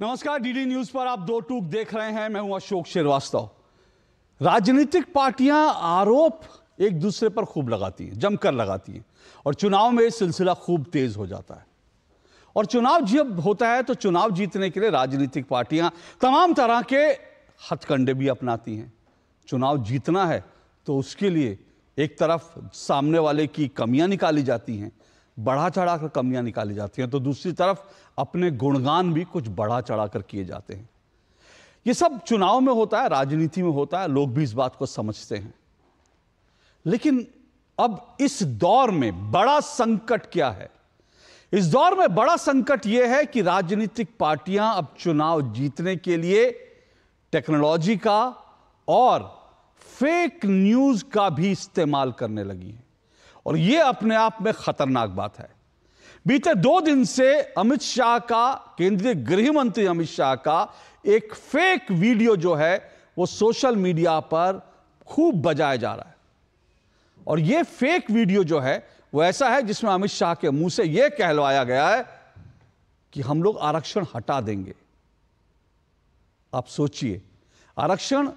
नमस्कार, DD news पर आप दो टूक देख रहे हैं। मैं हूं अशोक श्रीवास्तव। राजनीतिक पार्टियां आरोप एक दूसरे पर खूब लगाती हैं, जमकर लगाती हैं, और चुनाव में सिलसिला खूब तेज हो जाता है। और चुनाव जब होता है तो चुनाव जीतने के लिए राजनीतिक पार्टियां तमाम तरह के हथकंडे भी अपनाती हैं। चुनाव जीतना है तो उसके लिए एक तरफ सामने वाले की कमियां निकाली जाती हैं, बढ़ा चढ़ा कर कमियां निकाली जाती हैं, तो दूसरी तरफ अपने गुणगान भी कुछ बढ़ा चढ़ा कर किए जाते हैं। ये सब चुनाव में होता है, राजनीति में होता है, लोग भी इस बात को समझते हैं। लेकिन अब इस दौर में बड़ा संकट क्या है? इस दौर में बड़ा संकट यह है कि राजनीतिक पार्टियां अब चुनाव जीतने के लिए टेक्नोलॉजी का और फेक न्यूज का भी इस्तेमाल करने लगी हैं, और यह अपने आप में खतरनाक बात है। बीते 2 दिन से अमित शाह का, केंद्रीय गृह मंत्री अमित शाह का एक फेक वीडियो जो है वो सोशल मीडिया पर खूब बजाया जा रहा है। और यह फेक वीडियो जो है वो ऐसा है जिसमें अमित शाह के मुंह से यह कहलवाया गया है कि हम लोग आरक्षण हटा देंगे। आप सोचिए, आरक्षण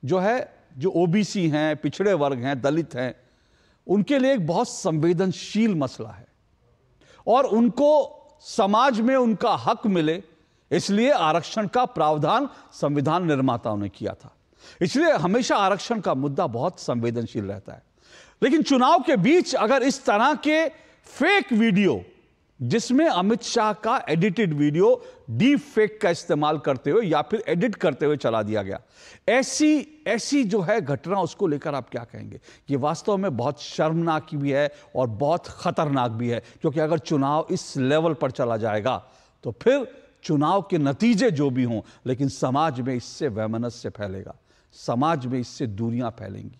जो है, जो ओबीसी हैं, पिछड़े वर्ग हैं, दलित हैं, उनके लिए एक बहुत संवेदनशील मसला है, और उनको समाज में उनका हक मिले इसलिए आरक्षण का प्रावधान संविधान निर्माताओं ने किया था। इसलिए हमेशा आरक्षण का मुद्दा बहुत संवेदनशील रहता है। लेकिन चुनाव के बीच अगर इस तरह के फेक वीडियो, जिसमें अमित शाह का एडिटेड वीडियो डीप फेक का इस्तेमाल करते हुए या फिर एडिट करते हुए चला दिया गया, ऐसी जो है घटना, उसको लेकर आप क्या कहेंगे? ये वास्तव में बहुत शर्मनाक भी है और बहुत खतरनाक भी है, क्योंकि अगर चुनाव इस लेवल पर चला जाएगा तो फिर चुनाव के नतीजे जो भी हों, लेकिन समाज में इससे वैमनस्य फैलेगा, समाज में इससे दूरियां फैलेंगी।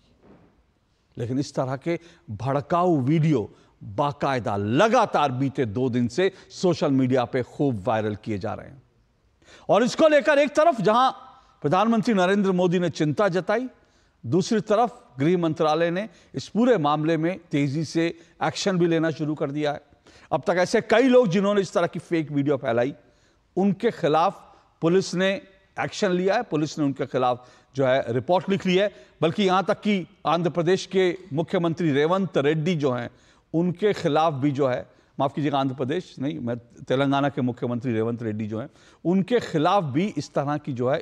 लेकिन इस तरह के भड़काऊ वीडियो बाकायदा लगातार बीते 2 दिन से सोशल मीडिया पे खूब वायरल किए जा रहे हैं। और इसको लेकर एक तरफ जहां प्रधानमंत्री नरेंद्र मोदी ने चिंता जताई, दूसरी तरफ गृह मंत्रालय ने इस पूरे मामले में तेजी से एक्शन भी लेना शुरू कर दिया है। अब तक ऐसे कई लोग जिन्होंने इस तरह की फेक वीडियो फैलाई, उनके खिलाफ पुलिस ने एक्शन लिया है, पुलिस ने उनके खिलाफ जो है रिपोर्ट लिख ली है। बल्कि यहां तक कि आंध्र प्रदेश के मुख्यमंत्री रेवंत रेड्डी जो हैं, उनके खिलाफ भी जो है, माफ कीजिएगा, आंध्र प्रदेश नहीं, मैं तेलंगाना के मुख्यमंत्री रेवंत रेड्डी जो हैं, उनके खिलाफ भी इस तरह की जो है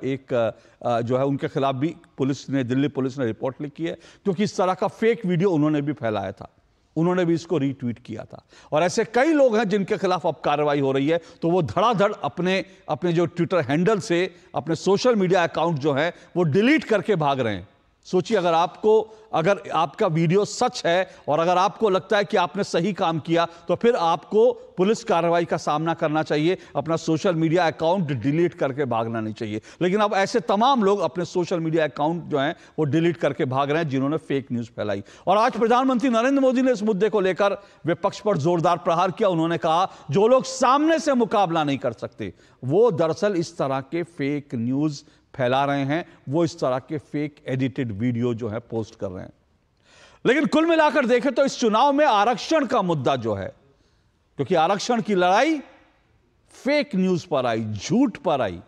जो है उनके खिलाफ भी पुलिस ने, दिल्ली पुलिस ने रिपोर्ट लिखी है, क्योंकि इस तरह का फेक वीडियो उन्होंने भी फैलाया था, उन्होंने भी इसको रीट्वीट किया था। और ऐसे कई लोग हैं जिनके खिलाफ अब कार्रवाई हो रही है, तो वो धड़ाधड़ अपने जो ट्विटर हैंडल से अपने सोशल मीडिया अकाउंट जो है वो डिलीट करके भाग रहे हैं। सोचिए, अगर आपका वीडियो सच है और अगर आपको लगता है कि आपने सही काम किया, तो फिर आपको पुलिस कार्रवाई का सामना करना चाहिए, अपना सोशल मीडिया अकाउंट डिलीट करके भागना नहीं चाहिए। लेकिन अब ऐसे तमाम लोग अपने सोशल मीडिया अकाउंट जो हैं वो डिलीट करके भाग रहे हैं, जिन्होंने फेक न्यूज फैलाई। और आज प्रधानमंत्री नरेंद्र मोदी ने इस मुद्दे को लेकर विपक्ष पर जोरदार प्रहार किया। उन्होंने कहा, जो लोग सामने से मुकाबला नहीं कर सकते, वो दरअसल इस तरह के फेक न्यूज फैला रहे हैं, वो इस तरह के फेक एडिटेड वीडियो जो है पोस्ट कर रहे हैं। लेकिन कुल मिलाकर देखें तो इस चुनाव में आरक्षण का मुद्दा जो है, क्योंकि आरक्षण की लड़ाई फेक न्यूज पर आई, झूठ पर आई,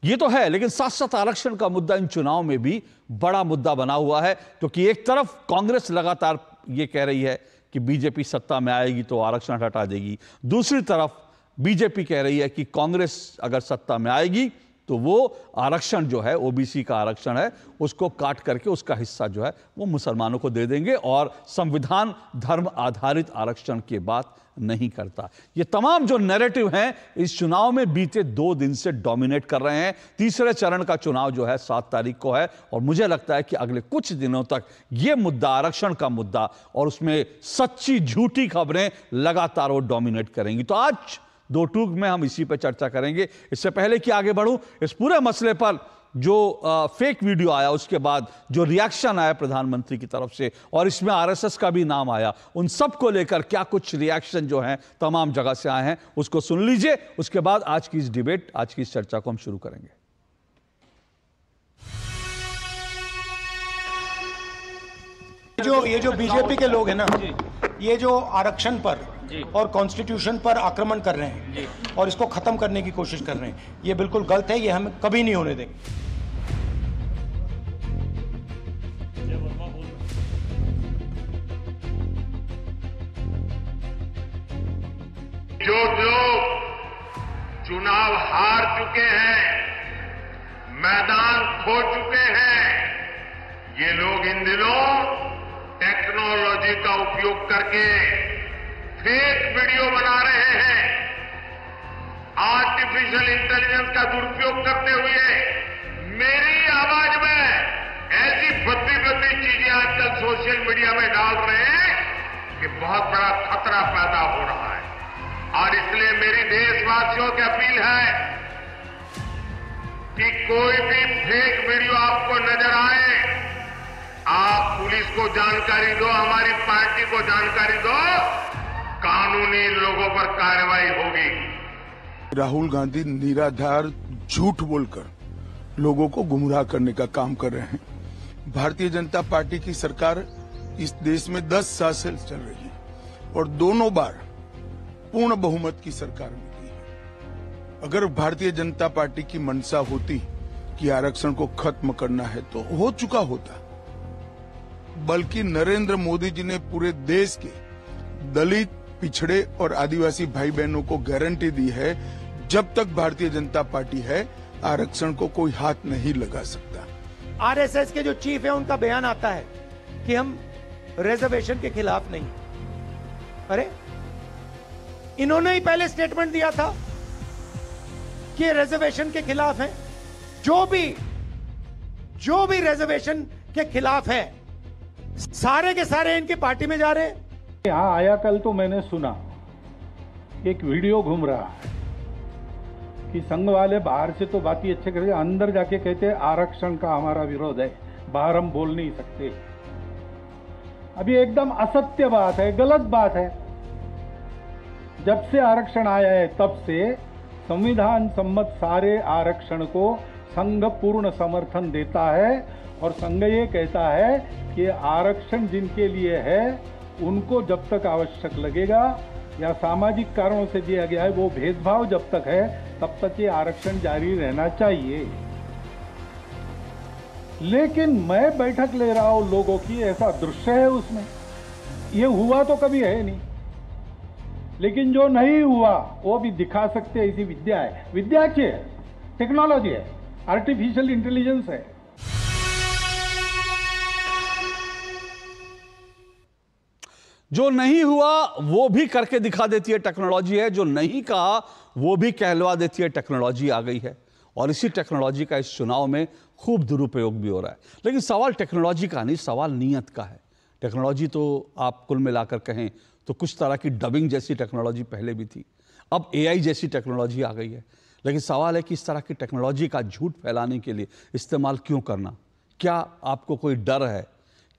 ये तो है, लेकिन साथ साथ आरक्षण का मुद्दा इन चुनाव में भी बड़ा मुद्दा बना हुआ है। क्योंकि एक तरफ कांग्रेस लगातार ये कह रही है कि बीजेपी सत्ता में आएगी तो आरक्षण हटा देगी, दूसरी तरफ बीजेपी कह रही है कि कांग्रेस अगर सत्ता में आएगी तो वो आरक्षण जो है, ओबीसी का आरक्षण है, उसको काट करके उसका हिस्सा जो है वो मुसलमानों को दे देंगे, और संविधान धर्म आधारित आरक्षण की बात नहीं करता। ये तमाम जो नैरेटिव हैं इस चुनाव में बीते 2 दिन से डोमिनेट कर रहे हैं। तीसरे चरण का चुनाव जो है 7 तारीख को है, और मुझे लगता है कि अगले कुछ दिनों तक ये मुद्दा, आरक्षण का मुद्दा, और उसमें सच्ची झूठी खबरें लगातार वो डोमिनेट करेंगी। तो आज 2 टूक में हम इसी पर चर्चा करेंगे। इससे पहले कि आगे बढ़ूं, इस पूरे मसले पर जो फेक वीडियो आया, उसके बाद जो रिएक्शन आया प्रधानमंत्री की तरफ से, और इसमें आरएसएस का भी नाम आया, उन सब को लेकर क्या कुछ रिएक्शन जो हैं तमाम जगह से आए हैं, उसको सुन लीजिए। उसके बाद आज की इस डिबेट, आज की इस चर्चा को हम शुरू करेंगे। ये जो बीजेपी के लोग हैं ना, ये जो आरक्षण पर और कॉन्स्टिट्यूशन पर आक्रमण कर रहे हैं और इसको खत्म करने की कोशिश कर रहे हैं, ये बिल्कुल गलत है। ये हम कभी नहीं होने देंगे। जो लोग चुनाव हार चुके हैं, मैदान खो चुके हैं, ये लोग इन दिनों टेक्नोलॉजी का उपयोग करके फेक वीडियो बना रहे हैं। आर्टिफिशियल इंटेलिजेंस का दुरुपयोग करते हुए मेरी आवाज में ऐसी भद्दी भद्दी चीजें आजकल सोशल मीडिया में डाल रहे हैं कि बहुत बड़ा खतरा पैदा हो रहा है। और इसलिए मेरी देशवासियों की अपील है कि कोई भी फेक वीडियो आपको नजर आए, आप पुलिस को जानकारी दो, हमारी पार्टी को जानकारी दो, कानूनी लोगों पर कार्रवाई होगी। राहुल गांधी निराधार झूठ बोलकर लोगों को गुमराह करने का काम कर रहे हैं। भारतीय जनता पार्टी की सरकार इस देश में 10 साल से चल रही है और दोनों बार पूर्ण बहुमत की सरकार मिली है। अगर भारतीय जनता पार्टी की मंशा होती कि आरक्षण को खत्म करना है तो हो चुका होता, बल्कि नरेंद्र मोदी जी ने पूरे देश के दलित, पिछड़े और आदिवासी भाई बहनों को गारंटी दी है, जब तक भारतीय जनता पार्टी है आरक्षण को कोई हाथ नहीं लगा सकता। आरएसएस के जो चीफ है उनका बयान आता है कि हम रिजर्वेशन के खिलाफ नहीं। अरे इन्होंने ही पहले स्टेटमेंट दिया था कि रिजर्वेशन के खिलाफ है। जो भी रिजर्वेशन के खिलाफ है, सारे के सारे इनकी पार्टी में जा रहे हैं। यहाँ आया कल तो मैंने सुना एक वीडियो घूम रहा है कि संघ वाले बाहर से तो बात ही अच्छे करते, अंदर जाके कहते हैं आरक्षण का हमारा विरोध है, बाहर हम बोल नहीं सकते। अभी एकदम असत्य बात है, गलत बात है। जब से आरक्षण आया है तब से संविधान सम्मत सारे आरक्षण को संघ पूर्ण समर्थन देता है और संघ ये कहता है कि आरक्षण जिनके लिए है उनको जब तक आवश्यक लगेगा या सामाजिक कारणों से दिया गया है, वो भेदभाव जब तक है तब तक ये आरक्षण जारी रहना चाहिए। लेकिन मैं बैठक ले रहा हूं लोगों की, ऐसा दृश्य है उसमें, ये हुआ तो कभी है नहीं, लेकिन जो नहीं हुआ वो भी दिखा सकते हैं। ऐसी विद्या है, विद्या अच्छी है, टेक्नोलॉजी है, आर्टिफिशियल इंटेलिजेंस है। जो नहीं हुआ वो भी करके दिखा देती है टेक्नोलॉजी है, जो नहीं कहा वो भी कहलवा देती है टेक्नोलॉजी आ गई है। और इसी टेक्नोलॉजी का इस चुनाव में खूब दुरुपयोग भी हो रहा है। लेकिन सवाल टेक्नोलॉजी का नहीं, सवाल नीयत का है। टेक्नोलॉजी तो आप कुल मिलाकर कहें तो कुछ तरह की डबिंग जैसी टेक्नोलॉजी पहले भी थी, अब एआई जैसी टेक्नोलॉजी आ गई है। लेकिन सवाल है कि इस तरह की टेक्नोलॉजी का झूठ फैलाने के लिए इस्तेमाल क्यों करना? क्या आपको कोई डर है?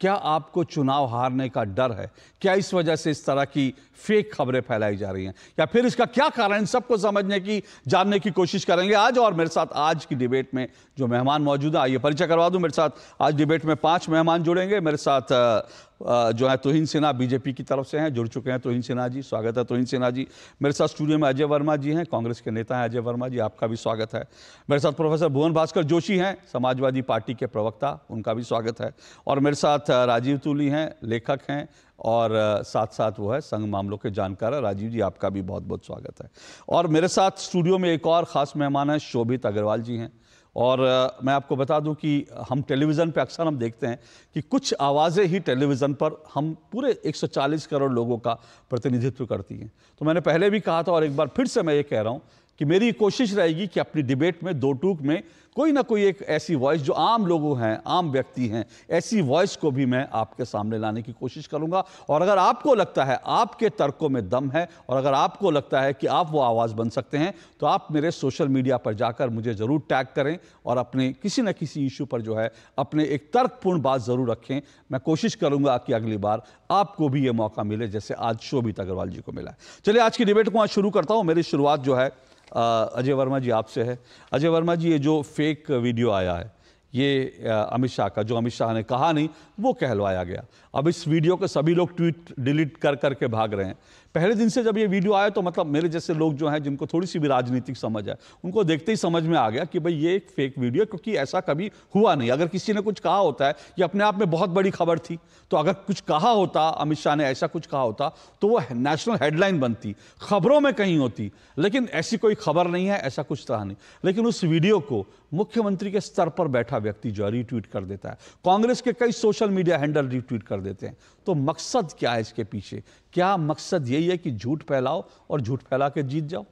क्या आपको चुनाव हारने का डर है? क्या इस वजह से इस तरह की फेक खबरें फैलाई जा रही हैं, या फिर इसका क्या कारण? सबको समझने की, जानने की कोशिश करेंगे आज। और मेरे साथ आज की डिबेट में जो मेहमान मौजूद है, आइए परिचय करवा दूं। मेरे साथ आज डिबेट में 5 मेहमान जुड़ेंगे। मेरे साथ जो है तुहिन सिन्हा बीजेपी की तरफ से हैं, जुड़ चुके हैं तुहिन सिन्हा जी, स्वागत है तुहिन सिन्हा जी। मेरे साथ स्टूडियो में अजय वर्मा जी हैं, कांग्रेस के नेता हैं अजय वर्मा जी, आपका भी स्वागत है। मेरे साथ प्रोफेसर भुवन भास्कर जोशी हैं, समाजवादी पार्टी के प्रवक्ता, उनका भी स्वागत है। और मेरे साथ राजीव तुली हैं, लेखक हैं और साथ साथ वो है संघ मामलों के जानकार है। राजीव जी, आपका भी बहुत बहुत स्वागत है। और मेरे साथ स्टूडियो में एक और ख़ास मेहमान हैं, शोभित अग्रवाल जी हैं। और मैं आपको बता दूं कि हम टेलीविज़न पे अक्सर हम देखते हैं कि कुछ आवाज़ें ही टेलीविज़न पर हम पूरे 140 करोड़ लोगों का प्रतिनिधित्व करती हैं। तो मैंने पहले भी कहा था और एक बार फिर से मैं ये कह रहा हूं कि मेरी कोशिश रहेगी कि अपनी डिबेट में दो टूक में कोई ना कोई एक ऐसी वॉइस जो आम लोगों हैं, आम व्यक्ति हैं, ऐसी वॉइस को भी मैं आपके सामने लाने की कोशिश करूंगा। और अगर आपको लगता है आपके तर्कों में दम है और अगर आपको लगता है कि आप वो आवाज़ बन सकते हैं, तो आप मेरे सोशल मीडिया पर जाकर मुझे ज़रूर टैग करें और अपने किसी न किसी इशू पर जो है अपने एक तर्कपूर्ण बात ज़रूर रखें। मैं कोशिश करूंगा कि अगली बार आपको भी ये मौका मिले जैसे आज शोभित अग्रवाल जी को मिला है। चलिए आज की डिबेट को आज शुरू करता हूँ। मेरी शुरुआत जो है अजय वर्मा जी आपसे है। अजय वर्मा जी, ये जो फेक वीडियो आया है, ये अमित शाह का, जो अमित शाह ने कहा नहीं वो कहलवाया गया। अब इस वीडियो को सभी लोग ट्वीट डिलीट कर करके भाग रहे हैं। पहले दिन से जब ये वीडियो आया तो मतलब मेरे जैसे लोग जो हैं, जिनको थोड़ी सी भी राजनीतिक समझ है, उनको देखते ही समझ में आ गया कि भाई ये एक फेक वीडियो है, क्योंकि ऐसा कभी हुआ नहीं। अगर किसी ने कुछ कहा होता है, ये अपने आप में बहुत बड़ी खबर थी, तो अगर कुछ कहा होता, अमित शाह ने ऐसा कुछ कहा होता, तो वो नेशनल हेडलाइन बनती, खबरों में कहीं होती। लेकिन ऐसी कोई खबर नहीं है, ऐसा कुछ रहा नहीं। लेकिन उस वीडियो को मुख्यमंत्री के स्तर पर बैठा व्यक्ति जो है रीट्वीट कर देता है, कांग्रेस के कई सोशल मीडिया हैंडल रीट्वीट कर देते हैं। तो मकसद क्या है इसके पीछे? क्या मकसद यही है कि झूठ फैलाओ और झूठ फैला के जीत जाओ?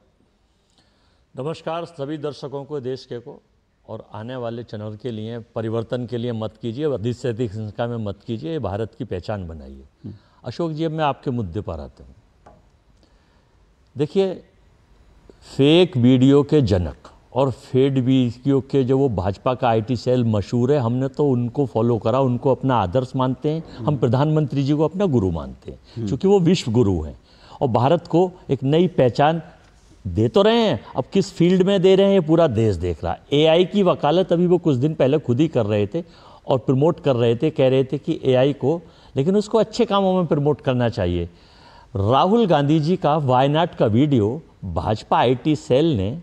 नमस्कार सभी दर्शकों को, देश के को, और आने वाले चुनाव के लिए, परिवर्तन के लिए मत कीजिए, अधिक से अधिक संख्या में मत कीजिए, ये भारत की पहचान बनाइए। अशोक जी, अब मैं आपके मुद्दे पर आता हूँ। देखिए, फेक वीडियो के जनक और फेक वीडियो के जो वो भाजपा का आईटी सेल मशहूर है, हमने तो उनको फॉलो करा, उनको अपना आदर्श मानते हैं। हम प्रधानमंत्री जी को अपना गुरु मानते हैं, क्योंकि वो विश्व गुरु हैं और भारत को एक नई पहचान दे तो रहे हैं। अब किस फील्ड में दे रहे हैं, पूरा देश देख रहा है। एआई की वकालत अभी वो कुछ दिन पहले खुद ही कर रहे थे और प्रमोट कर रहे थे, कह रहे थे कि एआई को, लेकिन उसको अच्छे कामों में प्रमोट करना चाहिए। राहुल गांधी जी का वायनाड का वीडियो भाजपा आईटी सेल ने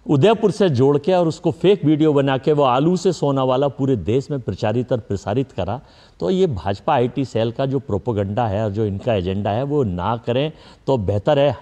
उदयपुर से जोड़ के और उसको फेक वीडियो बना के वो आलू से सोना वाला पूरे देश में प्रचारित और प्रसारित करा। तो ये भाजपा आईटी सेल का जो प्रोपेगेंडा है और जो इनका एजेंडा है वो ना करें तो बेहतर है।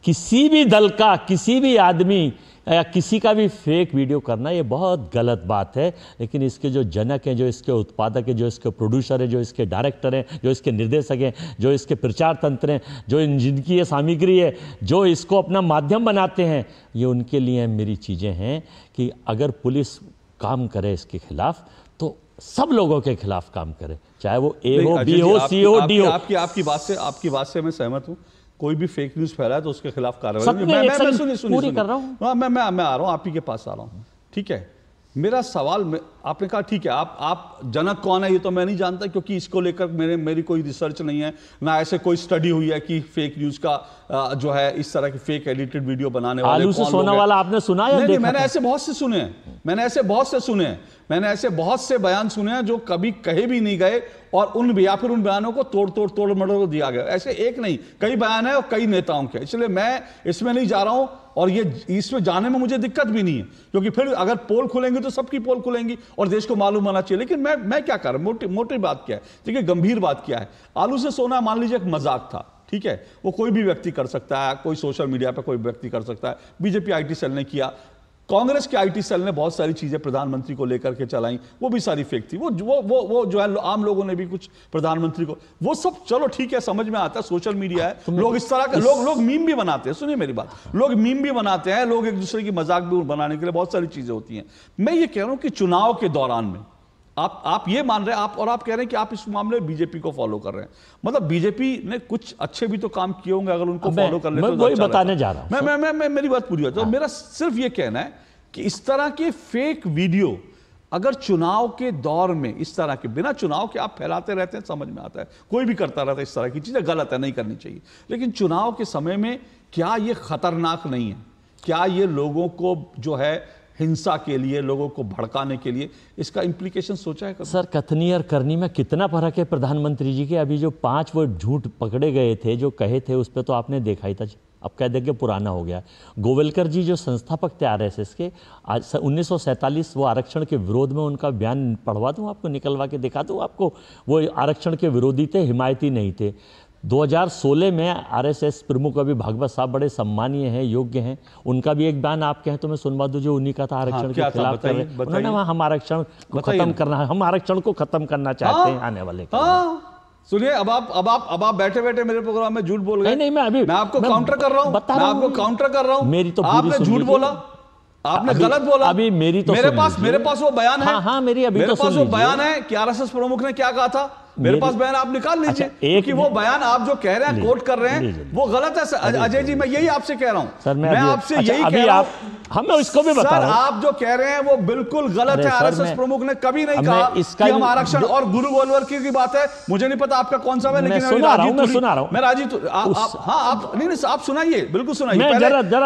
किसी भी दल का, किसी भी आदमी या किसी का भी फेक वीडियो करना ये बहुत गलत बात है। लेकिन इसके जो जनक हैं, जो इसके उत्पादक हैं, जो इसके प्रोड्यूसर हैं, जो इसके डायरेक्टर हैं, जो इसके निर्देशक हैं, जो इसके प्रचार तंत्र हैं, जो जिनकी ये सामग्री है, जो इसको अपना माध्यम बनाते हैं, ये उनके लिए मेरी चीज़ें हैं कि अगर पुलिस काम करे इसके खिलाफ तो सब लोगों के खिलाफ काम करे, चाहे वो ए हो, बी हो, सी हो, डी हो। आपकी बात से मैं सहमत हूँ। कोई भी फेक न्यूज फैलाए तो उसके खिलाफ कार्रवाई। मैं मैं आ रहा हूँ, आप ही के पास आ रहा हूँ, ठीक है। मेरा सवाल आपने कहा ठीक है, आप जनक कौन है ये तो मैं नहीं जानता, क्योंकि इसको लेकर मेरी कोई रिसर्च नहीं है, ना ऐसे कोई स्टडी हुई है कि फेक न्यूज का जो है इस तरह की फेक एडिटेड वीडियो बनाने वाले आलू से सोना वाला आपने सुना है? नहीं, मैंने ऐसे बहुत से सुने हैं, मैंने ऐसे बहुत से बयान सुने हैं जो कभी कहे भी नहीं गए, और या फिर उन बयानों को तोड़ मरोड़ दिया गया। ऐसे एक नहीं, कई बयान है और कई नेताओं के। इसलिए मैं इसमें नहीं जा रहा हूं, और ये इसमें जाने में मुझे दिक्कत भी नहीं है, क्योंकि फिर अगर पोल खुलेंगे तो सबकी पोल खुलेंगी और देश को मालूम होना चाहिए। लेकिन मैं क्या कर रहा हूं, मोटी बात क्या है, देखिए गंभीर बात क्या है। आलू से सोना मान लीजिए एक मजाक था, ठीक है, वो कोई भी व्यक्ति कर सकता है, कोई सोशल मीडिया पर कोई व्यक्ति कर सकता है। बीजेपी आईटी सेल ने किया, कांग्रेस के आईटी सेल ने बहुत सारी चीजें प्रधानमंत्री को लेकर के चलाई, वो भी सारी फेक थी। वो जो है आम लोगों ने भी कुछ प्रधानमंत्री को, वो सब चलो ठीक है, समझ में आता है, सोशल मीडिया है, लोग इस तरह के लोग मीम भी बनाते हैं। सुनिए मेरी बात, लोग मीम भी बनाते हैं, लोग एक दूसरे की मजाक भी बनाने के लिए बहुत सारी चीजें होती हैं। मैं ये कह रहा हूं कि चुनाव के दौरान में आप ये मान रहे हैं, आप कह रहे हैं कि आप इस मामले में बीजेपी को फॉलो कर रहे हैं। मतलब बीजेपी ने कुछ अच्छे भी तो काम किए होंगे, अगर उनको फॉलो कर लेते तो अच्छा बताने जा रहा हूं। मैं मेरी बात पूरी होती है। मेरा सिर्फ ये कहना है कि इस तरह के फेक वीडियो अगर चुनाव के दौर में इस तरह के, बिना चुनाव के आप फैलाते रहते हैं, समझ में आता है, कोई भी करता रहता है इस तरह की चीजें, गलत है, नहीं करनी चाहिए। लेकिन चुनाव के समय में क्या ये खतरनाक नहीं है? क्या ये लोगों को जो है हिंसा के लिए, लोगों को भड़काने के लिए, इसका इंप्लीकेशन सोचा है? सर, कथनी और करनी में कितना फर्क है प्रधानमंत्री जी के। अभी जो 5 वो झूठ पकड़े गए थे, जो कहे थे, उस पर तो आपने देखा ही था, अब कह देंगे पुराना हो गया। गोवलकर जी जो संस्थापक थे आरएसएस के, आज 1947 वो आरक्षण के विरोध में उनका बयान पढ़वा दूं आपको, निकलवा के दिखा दूं आपको। वो आरक्षण के विरोधी थे, हिमायती नहीं थे। 2016 में आरएसएस प्रमुख अभी भागवत साहब बड़े सम्मानीय हैं, योग्य हैं, उनका भी एक बयान आप कहें तो मैं सुनवा दूं, जो उन्हीं का था, आरक्षण के खिलाफ कर रहे हैं। उन्होंने हम आरक्षण को खत्म करना है, हम आरक्षण को खत्म करना चाहते हैं आने वाले। सुनिए, अब आप बैठे बैठे मेरे प्रोग्राम में झूठ बोल गए। नहीं, मैं आपको काउंटर कर रहा हूं, मेरी तो आपने झूठ बोला, आपने गलत बोला। अभी मेरी तो मेरे पास वो बयान है। हाँ, मेरे पास वो बयान है कि आरएसएस प्रमुख ने क्या कहा था। मेरे पास बयान आप निकाल लीजिए, क्योंकि वो बयान आप जो कह रहे हैं, कोट कर रहे हैं, वो गलत है। अजय जी, मैं यही आपसे कह रहा हूं सर, मैं आपसे यही कह रहा हूं, हम इसको भी बता रहा हूं, आप जो कह रहे हैं वो बिल्कुल गलत है। आरएसएस प्रमुख ने कभी नहीं कहा कि हम आरक्षण, और गुरु गोलवर की बात है, मुझे नहीं पता आपका कौन सा है, लेकिन मैं सुना रहा हूं, मैं राजीव, हाँ आप नहीं, आप सुनाइए, बिल्कुल सुनाइए।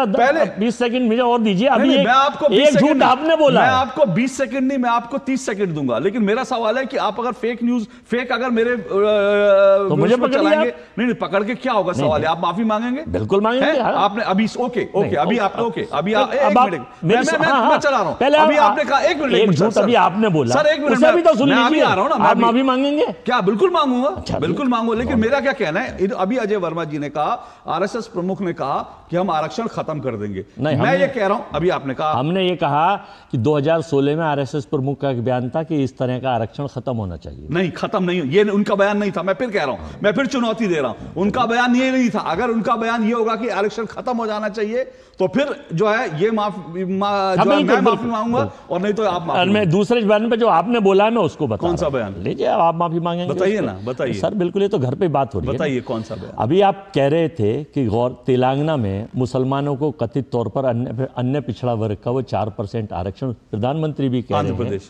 पहले 20 सेकंड मुझे और दीजिए। अभी मैं आपको एक झूठ आपने बोला, मैं आपको 20 सेकंड नहीं, मैं आपको 30 सेकंड दूंगा, लेकिन मेरा सवाल है कि आप अगर फेक न्यूज, फेक अगर मेरे तो मुझे चलाएंगे, नहीं पकड़ के क्या होगा? सवाल है, आप माफी मांगेंगे? बिल्कुल मांगेंगे। आपने अभी ओके, अभी आपने ओके, अभी एक मिनट मैं चला रहा हूं, अभी आपने कहा एक मिनट, अभी आपने बोला सर, एक मिनट, अभी तो सुन लीजिए, अभी आ रहा हूं ना, आप माफी मांगेंगे क्या? बिल्कुल मांगूंगा, बिल्कुल मांगूंगा, लेकिन मेरा क्या कहना है, अभी अजय वर्मा जी ने कहा, आरएसएस प्रमुख ने कहा कि हम आरक्षण खत्म कर देंगे। मैं ये कह रहा हूं, अभी आपने कहा, हमने ये कहा कि 2016 में आरएसएस प्रमुख का एक बयान था कि इस तरह का आरक्षण खत्म होना चाहिए। नहीं, खत्म नहीं, ये उनका बयान नहीं था। मैं फिर कह रहा हूं, मैं फिर चुनौती दे रहा हूं, उनका बयान ये नहीं था। अगर उनका बयान ये होगा कि आरक्षण खत्म हो जाना चाहिए, तो फिर जो है ये माफी मांगूंगा, और नहीं तो आप माफी। मैं दूसरे बयान पे जो आपने बोला है मैं उसको बता, कौन सा बयान? लीजिए, आप माफी मांगेंगे, बताइए ना, बताइए सर। बिल्कुल, ये तो घर पे बात हो रही है, बताइए कौन सा बयान? अभी आप कह रहे थे कि तेलंगाना में मुसलमानों को कथित तौर पर अन्य पिछड़ा वर्ग का वो 4% आरक्षण, प्रधानमंत्री भी कह रहे हैं।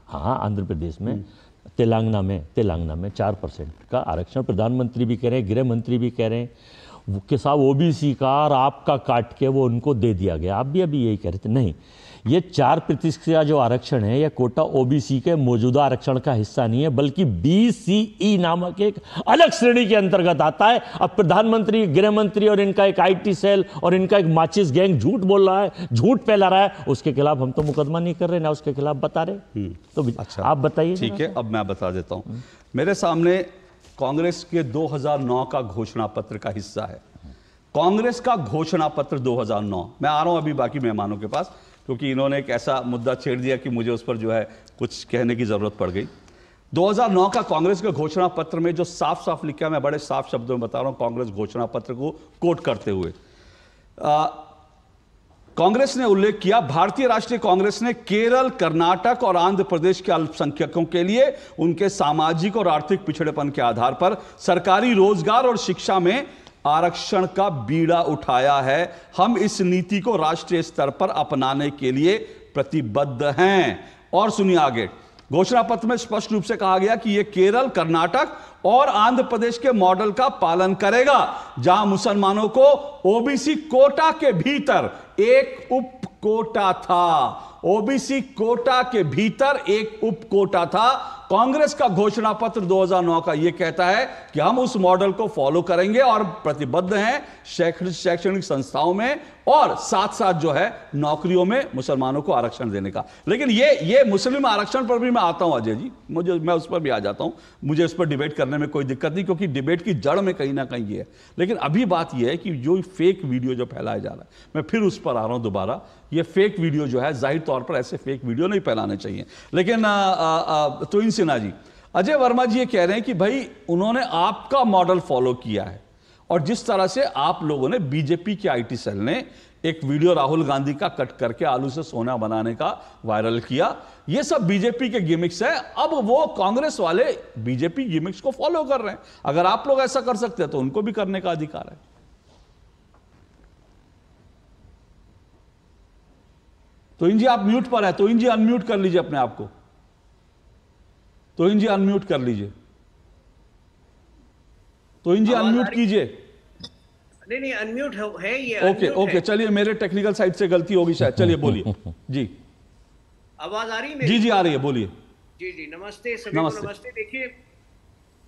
हाँ, आंध्र प्रदेश में, तेलंगाना में 4% का आरक्षण प्रधानमंत्री भी कह रहे हैं, गृह मंत्री भी कह रहे हैं कि साहब ओबीसी का और आपका काट के वो उनको दे दिया गया। आप भी अभी यही कह रहे थे। नहीं, ये 4% का जो आरक्षण है, यह कोटा ओबीसी के मौजूदा आरक्षण का हिस्सा नहीं है, बल्कि बीसीई नामक एक अलग श्रेणी के अंतर्गत आता है। अब प्रधानमंत्री, गृह मंत्री और इनका एक आईटी सेल और इनका एक माचिस गैंग झूठ बोल रहा है, झूठ फैला रहा है, उसके खिलाफ हम तो मुकदमा नहीं कर रहे ना उसके खिलाफ बता रहे। तो अच्छा, आप बताइए। ठीक है, अब मैं बता देता हूं। मेरे सामने कांग्रेस के 2009 का घोषणा पत्र का हिस्सा है। कांग्रेस का घोषणा पत्र 2009। मैं आ रहा हूं अभी बाकी मेहमानों के पास, क्योंकि इन्होंने एक ऐसा मुद्दा छेड़ दिया कि मुझे उस पर जो है कुछ कहने की जरूरत पड़ गई। 2009 का कांग्रेस के घोषणा पत्र में जो साफ साफ लिखा है, मैं बड़े साफ शब्दों में बता रहा हूं कांग्रेस घोषणा पत्र को कोट करते हुए। कांग्रेस ने उल्लेख किया, भारतीय राष्ट्रीय कांग्रेस ने केरल, कर्नाटक और आंध्र प्रदेश के अल्पसंख्यकों के लिए उनके सामाजिक और आर्थिक पिछड़ेपन के आधार पर सरकारी रोजगार और शिक्षा में आरक्षण का बीड़ा उठाया है। हम इस नीति को राष्ट्रीय स्तर पर अपनाने के लिए प्रतिबद्ध हैं। और सुनिए आगे, घोषणा पत्र में स्पष्ट रूप से कहा गया कि यह केरल, कर्नाटक और आंध्र प्रदेश के मॉडल का पालन करेगा, जहां मुसलमानों को ओबीसी कोटा के भीतर एक उप कोटा था। ओबीसी कोटा के भीतर एक उप कोटा था। कांग्रेस का घोषणा पत्र 2009 का यह कहता है कि हम उस मॉडल को फॉलो करेंगे और प्रतिबद्ध हैं शैक्षणिक संस्थाओं में और साथ साथ जो है नौकरियों में मुसलमानों को आरक्षण देने का। लेकिन ये मुस्लिम आरक्षण पर भी मैं आता हूं अजय जी, मैं उस पर भी आ जाता हूं, मुझे उस पर डिबेट करने में कोई दिक्कत नहीं, क्योंकि डिबेट की जड़ में कहीं ना कहीं ये है। लेकिन अभी बात यह है कि जो फेक वीडियो जो फैलाया जा रहा है, मैं फिर उस पर आ रहा हूं दोबारा। ये फेक वीडियो जो है, जाहिर तौर पर ऐसे फेक वीडियो नहीं फैलाने चाहिए। लेकिन तो सिन्हा जी, अजय वर्मा जी ये कह रहे हैं कि भाई उन्होंने आपका मॉडल फॉलो किया है, और जिस तरह से आप लोगों ने, बीजेपी के आईटी सेल ने एक वीडियो राहुल गांधी का कट करके आलू से सोना बनाने का वायरल किया, ये सब बीजेपी के गिमिक्स है। अब वो कांग्रेस वाले बीजेपी गिमिक्स को फॉलो कर रहे हैं। अगर आप लोग ऐसा कर सकते हैं तो उनको भी करने का अधिकार है। तोइन जी आप म्यूट पर है, तोइन जी अनम्यूट कर लीजिए अपने आप को, तोइन जी अनम्यूट कर लीजिए, तोइन जी अनम्यूट कीजिए। नहीं अनम्यूट है ये। ओके, चलिए, मेरे टेक्निकल साइड से गलती होगी शायद। चलिए बोलिए जी। आवाज आ रही है? जी आ रही है, बोलिए। जी नमस्ते सभी को नमस्ते। देखिए,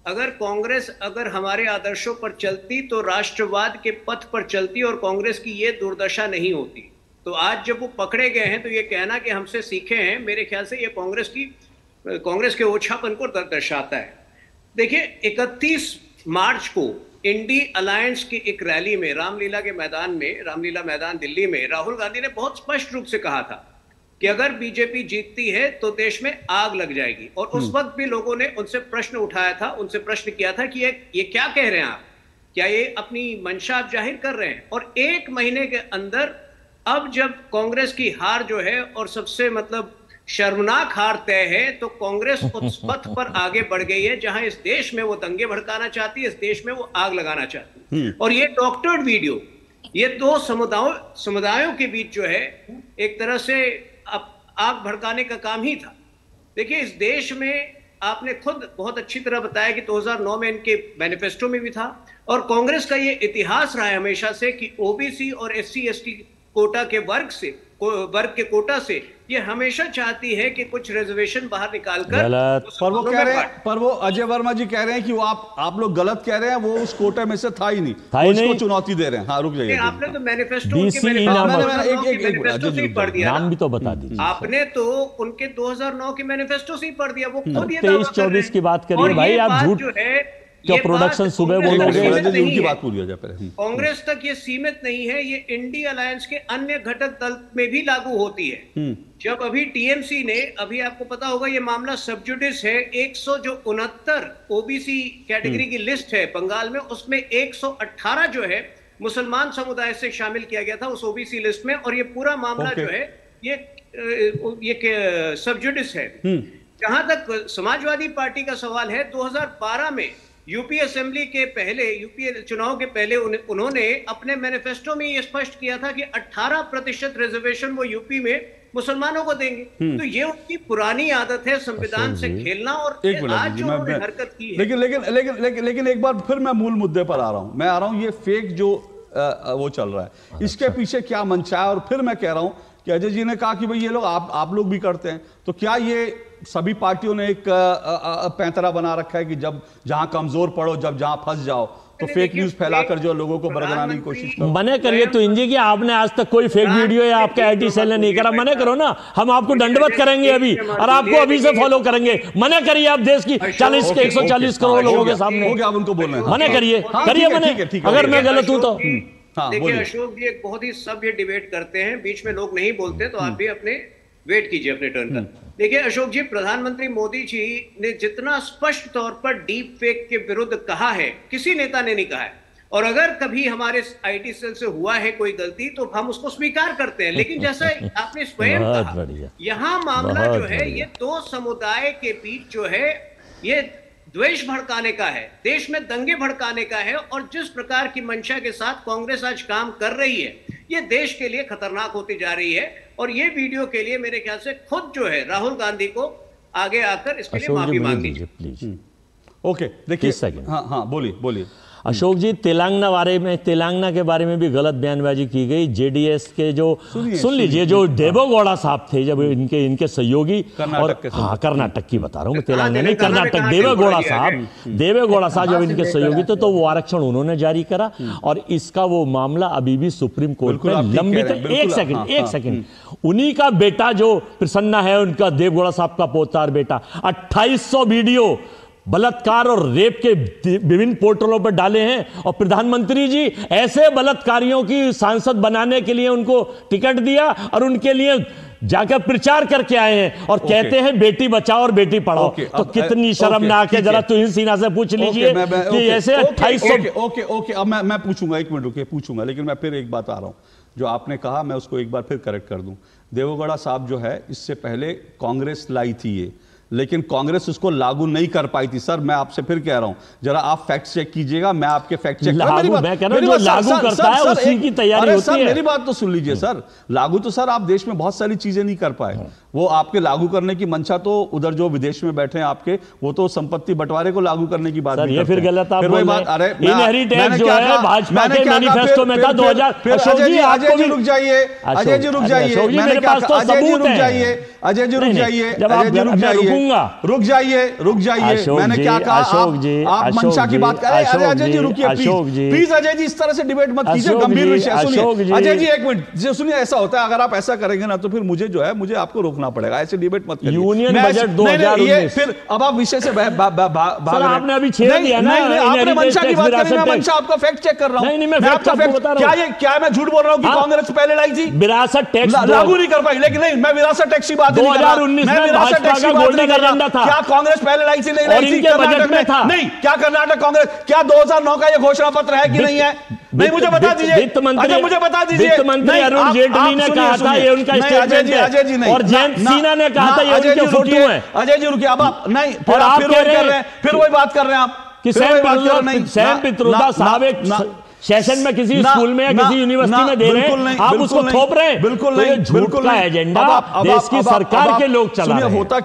अगर कांग्रेस अगर हमारे आदर्शों पर चलती तो राष्ट्रवाद के पथ पर चलती और कांग्रेस की ये दुर्दशा नहीं होती। तो आज जब वो पकड़े गए हैं तो ये कहना कि हमसे सीखे हैं, मेरे ख्याल से ये कांग्रेस के ओछापन को दर्शाता है। देखिए, 31 मार्च को इंडी अलायंस की एक रैली में रामलीला मैदान दिल्ली में राहुल गांधी ने बहुत स्पष्ट रूप से कहा था कि अगर बीजेपी जीतती है तो देश में आग लग जाएगी। और उस वक्त भी लोगों ने उनसे प्रश्न उठाया था, उनसे प्रश्न किया था कि ये क्या कह रहे हैं आप, क्या ये अपनी मंशा आप जाहिर कर रहे हैं? और 1 महीने के अंदर अब जब कांग्रेस की हार जो है और सबसे मतलब शर्मनाक हार तय है, तो कांग्रेस उस पथ पर आगे बढ़ गई है जहां इस देश में वो दंगे भड़काना चाहती है, इस देश में वो आग लगाना चाहती है। और ये डॉक्टर्ड वीडियो, ये दो समुदायों के बीच जो है एक तरह से आग भड़काने का काम ही था। देखिए, इस देश में आपने खुद बहुत अच्छी तरह बताया कि 2009 में इनके मैनिफेस्टो में भी था, और कांग्रेस का ये इतिहास रहा है हमेशा से कि ओबीसी और एससी एसटी कोटा के वर्ग के कोटा से ये हमेशा चाहती है कि कुछ रिजर्वेशन बाहर निकालकर। पर वो कह रहे हैं, पर वो अजय वर्मा जी कह रहे हैं कि वो आप लोग गलत कह रहे हैं, वो उस कोटे में से था ही नहीं, इसको चुनौती दे रहे हैं। हाँ, रुक जाइए, आपने तो मैनिफेस्टो से पढ़ दिया, नाम भी तो बता दीजिए। आपने तो उनके 2009 के मैनिफेस्टो से ही पढ़ दिया। वो खुद 23-24 की बात करिए भाई, आप झूठ जो है क्या प्रोडक्शन सुबह बोलोगे? उनकी बात पूरी हो जाए पहले। कांग्रेस तक ये सीमित नहीं है, ये इंडिया अलायंस के अन्य घटक दल में भी लागू होती है। जब अभी टीएमसी ने, अभी आपको पता होगा ये मामला सब जुडिस है, 169 ओबीसी कैटेगरी की लिस्ट है बंगाल में, उसमें 118 जो है मुसलमान समुदाय से शामिल किया गया था उस ओबीसी लिस्ट में, और ये पूरा मामला जो है ये सब जुडिस है। जहां तक समाजवादी पार्टी का सवाल है, 2012 में यूपी असेंबली के पहले, यूपी चुनाव के पहले उन्होंने अपने मैनिफेस्टो में ये स्पष्ट किया था कि 18% रिजर्वेशन वो यूपी में मुसलमानों को देंगे। तो ये उनकी पुरानी आदत है संविधान से खेलना, और आज जो उन्होंने हरकत की है। लेकिन एक बार फिर मैं मूल मुद्दे पर आ रहा हूं। मैं आ रहा हूं ये फेक जो वो चल रहा है, इसके पीछे क्या मंशा है। और फिर मैं कह रहा हूं कि अजय जी ने कहा कि भाई ये लोग आप लोग भी करते हैं, तो क्या ये सभी पार्टियों ने एक पैंतरा बना रखा है कि जब जहां कमजोर पड़ो, जहां फंस जाओ तो फेक न्यूज फैलाकर जो लोगों को बरगलाने की कोशिश करो? मना करिए तो इंजी की, आपने आज तक कोई फेक वीडियो या आपके आईटी सेल ने नहीं करा। मना करो ना, हम आपको दंडवत करेंगे अभी, और आपको अभी से फॉलो करेंगे। मना करिए, आप देश की 140 करोड़ लोगों के सामने हो गया, आप उनको बोलना है। मना करिए, मना, अगर मैं गलत हूं तो। देखिए अशोक जी एक बहुत ही सभ्य डिबेट करते हैं, बीच में लोग नहीं बोलते, तो आप भी अपने वेट कीजिए अपने टर्न का। देखिए अशोक जी, प्रधानमंत्री मोदी जी ने जितना स्पष्ट तौर पर डीप फेक के विरुद्ध कहा है, किसी नेता ने नहीं कहा है। और अगर कभी हमारे आईटी सेल से हुआ है कोई गलती, तो हम उसको स्वीकार करते हैं। लेकिन जैसा आपने स्वयं कहा, यहां मामला जो है ये दो समुदाय के बीच जो है ये द्वेष भड़काने का है, देश में दंगे भड़काने का है। और जिस प्रकार की मंशा के साथ कांग्रेस आज काम कर रही है, ये देश के लिए खतरनाक होती जा रही है। और ये वीडियो के लिए मेरे ख्याल से खुद जो है राहुल गांधी को आगे आकर इसके लिए माफी मांगनी चाहिए प्लीज। ओके, देखिए, हाँ बोलिए अशोक जी, तेलंगाना के बारे में भी गलत बयानबाजी की गई। जेडीएस के जो, सुन लीजिए, जो देवेगौड़ा साहब थे, जब इनके सहयोगी, और हाँ कर्नाटक की बता रहा हूँ, तेलंगाना नहीं, कर्नाटक, देवेगौड़ा साहब जब इनके सहयोगी थे, तो वो आरक्षण उन्होंने जारी करा, और इसका वो मामला अभी भी सुप्रीम कोर्ट में लंबित है। एक सेकंड, उन्हीं का बेटा जो प्रसन्ना है, उनका देवेगौड़ा साहब का पोतार बेटा, 2800 वीडियो बलात्कार और रेप के विभिन्न पोर्टलों पर डाले हैं। और प्रधानमंत्री जी ऐसे बलात्कारियों की सांसद बनाने के लिए उनको टिकट दिया, और उनके लिए जाकर प्रचार करके आए हैं, और कहते हैं बेटी बचाओ और बेटी पढ़ाओ। तो कितनी शर्मनाक है, जरा तुहिन सिन्हा से पूछ लीजिए कि ऐसे 2800। ओके, अब मैं पूछूंगा, एक मिनट रुकिए, पूछूंगा, लेकिन मैं फिर एक बात आ रहा हूं, जो आपने कहा मैं उसको एक बार फिर करेक्ट कर दूं। देवेगौड़ा साहब जो है, इससे पहले कांग्रेस लाई थी ये, लेकिन कांग्रेस उसको लागू नहीं कर पाई थी। सर मैं आपसे फिर कह रहा हूं, जरा आप फैक्ट चेक कीजिएगा, मैं आपके फैक्ट चेक लागू करता है उसी की तैयारी होती है। मेरी बात तो सुन लीजिए सर, लागू तो सर आप देश में बहुत सारी चीजें नहीं कर पाए, वो आपके लागू करने की मंशा तो उधर जो विदेश में बैठे हैं आपके, वो तो संपत्ति बंटवारे को लागू करने की बात ये फिर गलत आप बोल रहे हैं। अरे इनहेरिटेंस जो है भाजपा के मैनिफेस्टो में था 2000। अजय जी रुक जाइए, अजय जी रुक जाइए, मैंने क्या कहा? अजय जी रुक जाइए, अजय जी रुक जाइए, अजय जी रुक जाइए, रुक जाइए, मैंने क्या कहा? आप मंशा की बात करें। अरे अजय जी रुकिए प्लीज, अजय जी इस तरह से डिबेट मत कीजिए, गंभीर विषय सुनिए। अजय जी एक मिनट सुनिए, ऐसा होता है अगर आप ऐसा करेंगे ना तो फिर मुझे जो है मुझे आपको रोकना पड़ेगा, ऐसे डिबेट मत करिए। यूनियन बजट 2019 फिर अब आप विषय से आपने अभी छेड़ दिया ना, आपने मंशा की बात करी, मैं मंशा आपका फैक्ट चेक कर रहा हूं। नहीं, मैं आपका फैक्ट बता रहा हूं। क्या मैं झूठ बोल रहा हूं कि कांग्रेस पहले लाई थी? विरासत टैक्स लागू नहीं कर पाई, लेकिन नहीं, मैं विरासत टैक्स की बात नहीं कर रहा। 2019 में भाजपा का गोल्डन एजेंडा था। क्या कांग्रेस पहले लाई थी? नहीं लाई थी, बजट में था। नहीं, क्या कर्नाटक कांग्रेस, क्या 2009 का ये घोषणा पत्र है कि नहीं है? नहीं, मुझे बता दीजिए, मुझे बता दीजिए। वित्त मंत्री अरुण जेटली ने कहा था, ये उनका स्टेटमेंट है। और जयंत सिन्हा ने कहा था ये उनके फोटो है। अजय जी रुकिए, अब आप नहीं, और आप कह रहे हैं, फिर वही बात कर रहे हैं आप कि सैम पित्रोदा साहब एक सेशन में किसी स्कूल में या किसी यूनिवर्सिटी में दे रहे हैं, आप उसको थोप रहे हैं। बिल्कुल नहीं, झूठ का एजेंडा देश की सरकार के लोग चला रहे हैं। होता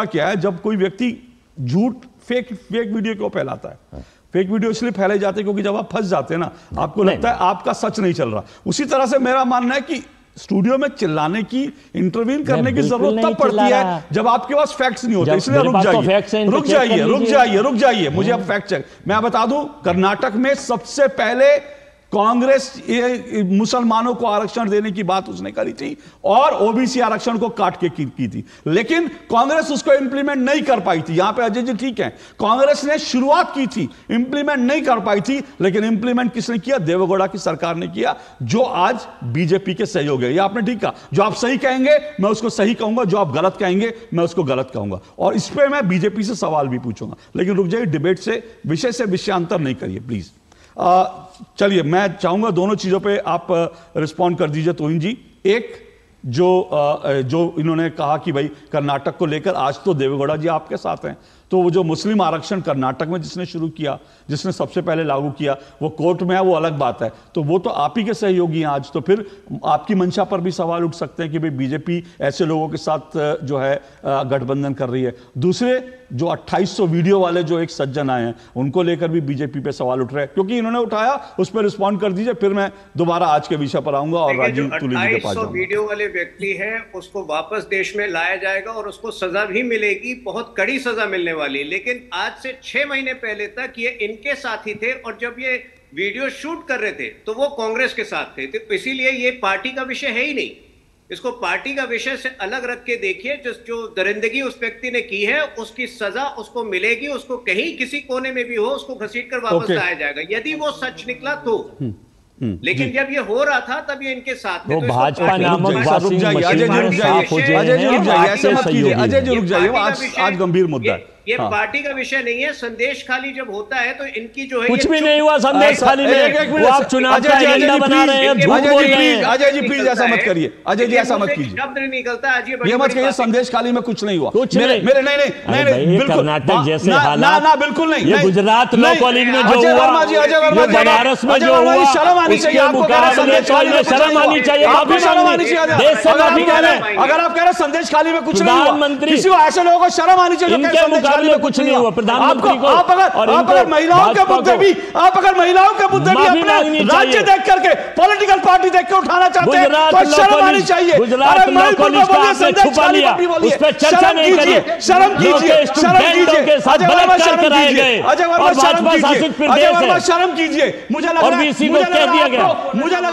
क्या है जब कोई व्यक्ति झूठ फेक वीडियो क्यों फैलाता है? फेक वीडियो इसलिए फैले जाते हैं क्योंकि जब आप फंस जाते हैं ना, आपको लगता है आपका सच नहीं चल रहा। उसी तरह से मेरा मानना है कि स्टूडियो में चिल्लाने की, इंटरवीन करने की जरूरत तब पड़ती है जब आपके पास फैक्ट्स नहीं होते। इसलिए रुक जाइए, मुझे अब फैक्ट चेक। मैं बता दूं, कर्नाटक में सबसे पहले कांग्रेस मुसलमानों को आरक्षण देने की बात उसने करी थी और ओबीसी आरक्षण को काट के की थी, लेकिन कांग्रेस उसको इंप्लीमेंट नहीं कर पाई थी। यहां पे अजय जी ठीक है, कांग्रेस ने शुरुआत की थी, इंप्लीमेंट नहीं कर पाई थी, लेकिन इंप्लीमेंट किसने किया? देवेगौड़ा की सरकार ने किया, जो आज बीजेपी के सहयोग है। ये आपने ठीक कहा, जो आप सही कहेंगे मैं उसको सही कहूंगा, जो आप गलत कहेंगे मैं उसको गलत कहूंगा, और इस पर मैं बीजेपी से सवाल भी पूछूंगा। लेकिन रुक जाइए, डिबेट से विषयांतर नहीं करिए प्लीज। चलिए, मैं चाहूंगा दोनों चीजों पे आप रिस्पॉन्ड कर दीजिए। तोहिन जी, एक जो इन्होंने कहा कि भाई कर्नाटक को लेकर आज तो देवेगौड़ा जी आपके साथ हैं, तो वो जो मुस्लिम आरक्षण कर्नाटक में जिसने शुरू किया, जिसने सबसे पहले लागू किया, वो कोर्ट में है, वो अलग बात है, तो वो तो आप ही के सहयोगी हैं आज। तो फिर आपकी मंशा पर भी सवाल उठ सकते हैं कि भाई बीजेपी ऐसे लोगों के साथ जो है गठबंधन कर रही है। दूसरे जो 2800 वीडियो वाले जो एक सज्जन आए हैं, उनको लेकर भी बीजेपी पे सवाल उठ रहे हैं, क्योंकि इन्होंने उठाया, उस पर रिस्पॉन्ड कर दीजिए, फिर मैं दोबारा आज के विषय पर आऊंगा और राजीव तुली जी के पास जाऊंगा। वीडियो वाले व्यक्ति है उसको वापस देश में लाया जाएगा और उसको सजा भी मिलेगी, बहुत कड़ी सजा मिलने वाली। लेकिन आज से 6 महीने पहले तक ये इनके साथी थे, और जब ये वीडियो शूट कर रहे थे तो वो कांग्रेस के साथ थे, तो इसीलिए ये पार्टी का विषय है ही नहीं। इसको पार्टी का विषय से अलग रख के देखिए। जो दरिंदगी उस व्यक्ति ने की है उसकी सजा उसको मिलेगी, उसको कहीं किसी कोने में भी हो उसको घसीट कर वापस लाया जाएगा, यदि वो सच निकला तो। लेकिन जब ये हो रहा था तब ये इनके साथ थे। वो भाजपा नामक अजय जी रुक जाइए, ऐसे मत कीजिए, अजय जी रुक जाइए, आज गंभीर मुद्दा है। ये पार्टी का विषय नहीं है। संदेश खाली जब होता है तो इनकी जो है कुछ भी नहीं हुआ संदेश खाली में, वो आप चुनाव का एजेंडा बना रहे हैं, झूठ बोल रहे हैं। अजय जी प्लीज ऐसा मत करिए, अजय जी ऐसा मत कीजिए, शब्द निकलता है ये मत कहिए संदेश खाली में कुछ नहीं हुआ, कुछ नहीं। मेरे नहीं कर्नाटक जैसे हालात, ना बिल्कुल नहीं। ये गुजरात लॉ कॉलेज में जो हुआ, ये बनारस में जो हुआ, शर्म आनी चाहिए आपको, शर्म आनी चाहिए, आपको शर्म आनी चाहिए। देश से माफी मांगे। अगर आप कह रहे संदेश खाली में कुछ नहीं हुआ, प्रधानमंत्री किसी ऐसे लोगों को शर्म आनी चाहिए, इनके मुकाबले कुछ नहीं हुआ। प्रधानमंत्री को आप अगर महिलाओं के मुद्दे भी अपने राज्य देख करके, पॉलिटिकल पार्टी देख के उठाना चाहते हैं तो शर्म आनी चाहिए। गुजरात लॉ कॉलेज का आपने छुपा लिया, उस पर चर्चा नहीं करी। शर्म कीजिए, स्टूडेंटों के साथ बलात्कार कराए गए और भाजपा शासित प्रदेश है। शर्म कीजिए, मुझे लग रहा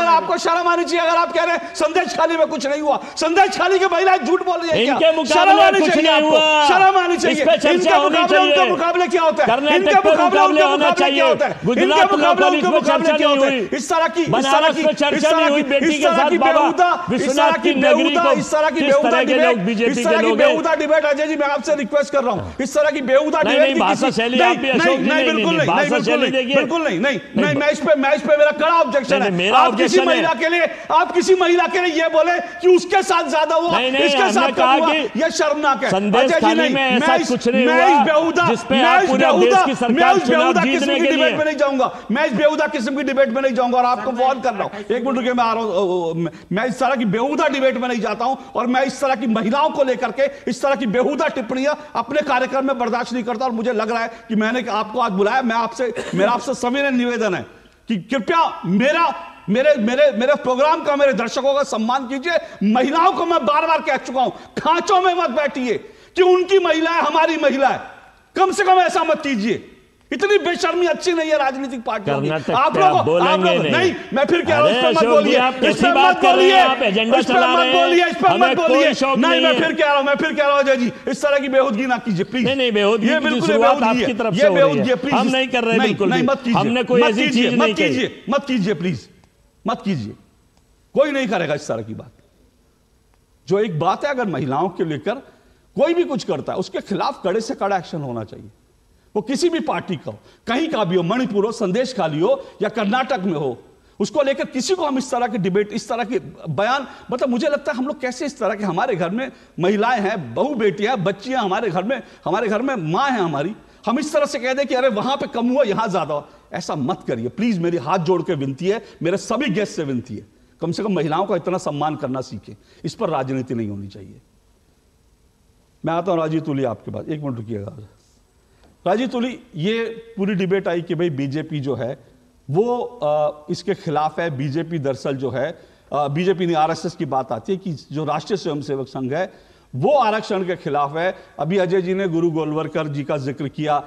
है आपको शर्म आनी चाहिए। अगर आप कह रहे हैं संदेश खाली में कुछ नहीं हुआ, संदेश खाली के महिलाएं झूठ बोल रही है, इनके मुकाबले कुछ नहीं हुआ, शर्म आनी चाहिए। इस पे चर्चा होनी चाहिए। मुकाबले क्या होता है? कर्नाटक पे मुकाबले होना चाहिए। गुजरात लॉ कॉलेज में चर्चा नहीं हुई, इस तरह की बनारस में चर्चा नहीं हुई, बेटी के साथ बाबा विश्वनाथ की नगरी को किस तरह के लोग बीजेपी के लोग हैं। बेहुदा डिबेट, अजय जी मैं आपसे रिक्वेस्ट कर रहा हूं, इस तरह की बेहुदा डिबेट की भाषा शैली आप भी अशोक जी नहीं, भाषा शैली देखिए, बिल्कुल नहीं, मैं इस पे मेरा कड़ा ऑब्जेक्शन है। आप किसी महिला के लिए ये बोले कि उसके साथ ज्यादा हुआ, इसके साथ कम हुआ, ये शर्मनाक है। संदेश खाली में ऐसा कुछ नहीं हुआ जिसपे आप पूरे देश की सरकार चुनाव जीतने के लिए। मैं नहीं जाऊंगा, मैं इस बेहुदा किस्म की डिबेट में नहीं जाऊंगा, और आपको वार्न कर रहा हूं, एक मिनट रुकिए, मैं आ रहा हूं। मैं इस तरह की बेहुदा डिबेट में नहीं जाता हूं, और मैं इस तरह की महिलाओं को लेकर के इस तरह की बेहुदा टिप्पणियां अपने कार्यक्रम में बर्दाश्त नहीं करता। और मुझे लग रहा है कि मैंने आपको आज बुलाया, मेरा आपसे सविनय निवेदन है कि कृपया मेरे प्रोग्राम का, मेरे दर्शकों का सम्मान कीजिए। महिलाओं को मैं बार बार कह चुका हूं, खांचों में मत बैठिए कि उनकी महिला है, हमारी महिला है, कम से कम ऐसा मत कीजिए। इतनी बेशर्मी अच्छी नहीं है राजनीतिक पार्टियों की। आप लोग नहीं, मैं फिर कह रहा हूं, इस पर मत बोलिए, इस पर मत बोलिए, इस पर मत बोलिए, इस पर मत बोलिए। नहीं, मैं फिर कह रहा हूं अजय जी, इस तरह की बेहूदगी ना कीजिए प्लीज। नहीं, बेहूदगी की शुरुआत आपकी तरफ से हो रही है, हम नहीं कर रहे, बिल्कुल नहीं, मत कीजिए, हमने कोई ऐसी चीज नहीं कही। मत कीजिए प्लीज, मत कीजिए, कोई नहीं करेगा इस तरह की बात। जो एक बात है, अगर महिलाओं के लेकर कोई भी कुछ करता है उसके खिलाफ कड़े से कड़ा एक्शन होना चाहिए, वो किसी भी पार्टी का हो, कहीं का भी हो, मणिपुर हो, संदेश खाली हो या कर्नाटक में हो। उसको लेकर किसी को हम इस तरह के डिबेट, इस तरह के बयान, मतलब मुझे लगता है हम लोग कैसे इस तरह के, हमारे घर में महिलाएं हैं, बहू बेटियां, बच्चियां हमारे घर में मां है हमारी, हम इस तरह से कह दें कि अरे वहां पे कम हुआ यहां ज्यादा हुआ। ऐसा मत करिए प्लीज, मेरी हाथ जोड़ के विनती है, मेरे सभी गेस्ट से विनती है, कम से कम महिलाओं का इतना सम्मान करना सीखें। इस पर राजनीति नहीं होनी चाहिए। मैं आता हूं राजीव तुली आपके पास, एक मिनट रुकिएगा। राजीव तुली, ये पूरी डिबेट आई कि भाई बीजेपी जो है वो इसके खिलाफ है। बीजेपी दरअसल जो है, बीजेपी नहीं, आरएसएस की बात आती है कि जो राष्ट्रीय स्वयंसेवक संघ है वो आरक्षण के खिलाफ है। अभी अजय जी ने गुरु गोलवलकर जी का जिक्र किया,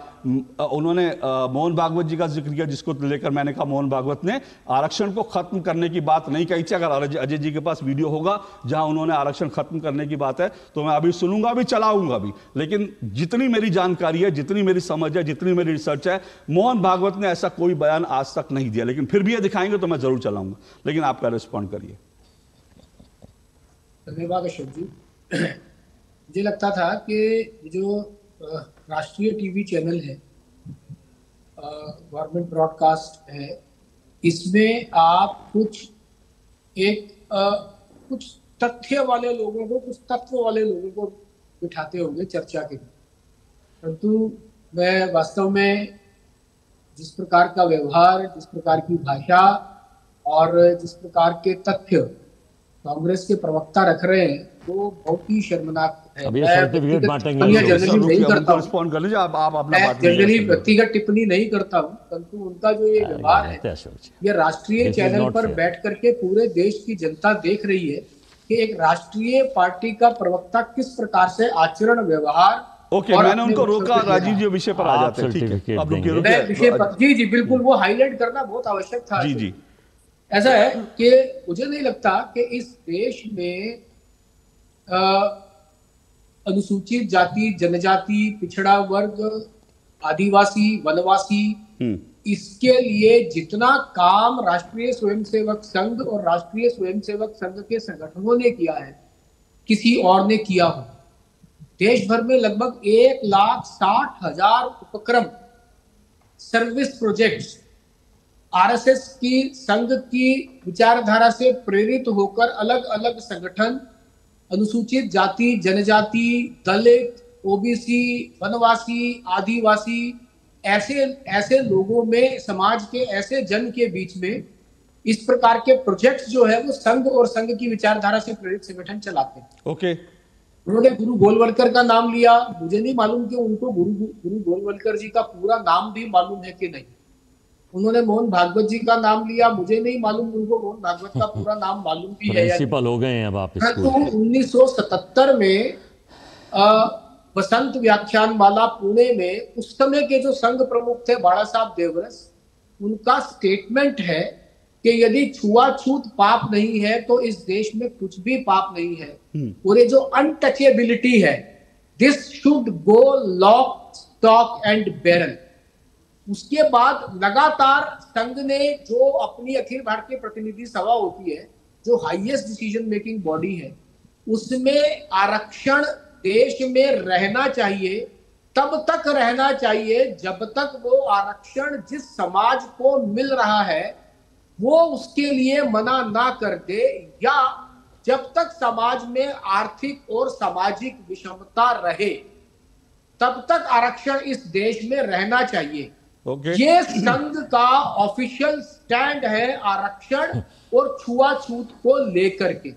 उन्होंने मोहन भागवत जी का जिक्र किया, जिसको लेकर मैंने कहा मोहन भागवत ने आरक्षण को खत्म करने की बात नहीं कही थी। अगर अजय जी के पास वीडियो होगा जहां उन्होंने आरक्षण खत्म करने की बात है तो मैं अभी सुनूंगा, अभी चलाऊंगा भी, लेकिन जितनी मेरी जानकारी है, जितनी मेरी समझ है, जितनी मेरी रिसर्च है, मोहन भागवत ने ऐसा कोई बयान आज तक नहीं दिया। लेकिन फिर भी ये दिखाएंगे तो मैं जरूर चलाऊंगा, लेकिन आपका रिस्पॉन्ड करिए। धन्यवाद अशोक जी। मुझे लगता था कि जो राष्ट्रीय टीवी चैनल है, गवर्नमेंट ब्रॉडकास्ट है, इसमें आप कुछ तथ्य वाले लोगों को, कुछ तत्व वाले लोगों को बिठाते होंगे चर्चा के लिए, परंतु मैं वास्तव में जिस प्रकार का व्यवहार, जिस प्रकार की भाषा और जिस प्रकार के तथ्य कांग्रेस के प्रवक्ता रख रहे हैं वो बहुत ही शर्मनाक है। अब ये सर्टिफिकेट बांटेंगे, जनरली नहीं करता हूं, रिस्पॉन्ड कर लीजिए, आप अपना बात जनरली व्यक्तिगत टिप्पणी नहीं करता हूं, परंतु उनका जो ये व्यवहार है, ये राष्ट्रीय चैनल पर बैठ करके पूरे देश की जनता देख रही है कि एक राष्ट्रीय पार्टी का प्रवक्ता किस प्रकार से आचरण, व्यवहार। ओके, मैंने उनको रोका, राजीव जी विषय पर आ जाते हैं, ठीक है, अब रुकिए, विषय पर जी बिल्कुल, वो हाईलाइट करना बहुत आवश्यक था। जी ऐसा है कि मुझे नहीं लगता कि इस देश में अनुसूचित जाति, जनजाति, पिछड़ा वर्ग, आदिवासी, वनवासी, इसके लिए जितना काम राष्ट्रीय स्वयंसेवक संघ और राष्ट्रीय स्वयंसेवक संघ के संगठनों ने किया है, किसी और ने किया हो। देश भर में लगभग 1,60,000 उपक्रम, सर्विस प्रोजेक्ट्स, आरएसएस की संघ की विचारधारा से प्रेरित होकर अलग अलग संगठन अनुसूचित जाति, जनजाति, दलित, ओबीसी, वनवासी, आदिवासी, ऐसे लोगों में, समाज के ऐसे जन के बीच में इस प्रकार के प्रोजेक्ट्स जो है वो संघ और संघ की विचारधारा से प्रेरित संगठन चलाते हैं। ओके, उन्होंने गुरु गोलवलकर का नाम लिया, मुझे नहीं मालूम कि उनको गुरु गोलवलकर जी का पूरा नाम भी मालूम है कि नहीं। उन्होंने मोहन भागवत जी का नाम लिया, मुझे नहीं मालूम उनको मोहन भागवत का पूरा नाम मालूम भी है। प्रिंसिपल हो गए हैं अब आप। तो 1977 में बसंत व्याख्यानमाला पुणे में उस समय के जो संघ प्रमुख थे बाड़ा साहब देवरस, उनका स्टेटमेंट है कि यदि छुआछूत पाप नहीं है तो इस देश में कुछ भी पाप नहीं है। और ये जो अनटचेबिलिटी है, this should go lock, stock and barrel. उसके बाद लगातार संघ ने जो अपनी अखिल भारतीय प्रतिनिधि सभा होती है, जो हाईएस्ट डिसीजन मेकिंग बॉडी है, उसमें आरक्षण देश में रहना चाहिए, तब तक रहना चाहिए जब तक वो आरक्षण जिस समाज को मिल रहा है वो उसके लिए मना ना कर दे, या जब तक समाज में आर्थिक और सामाजिक विषमता रहे तब तक आरक्षण इस देश में रहना चाहिए। ये संघ का ऑफिशियल स्टैंड है आरक्षण और छुआछूत को लेकर के।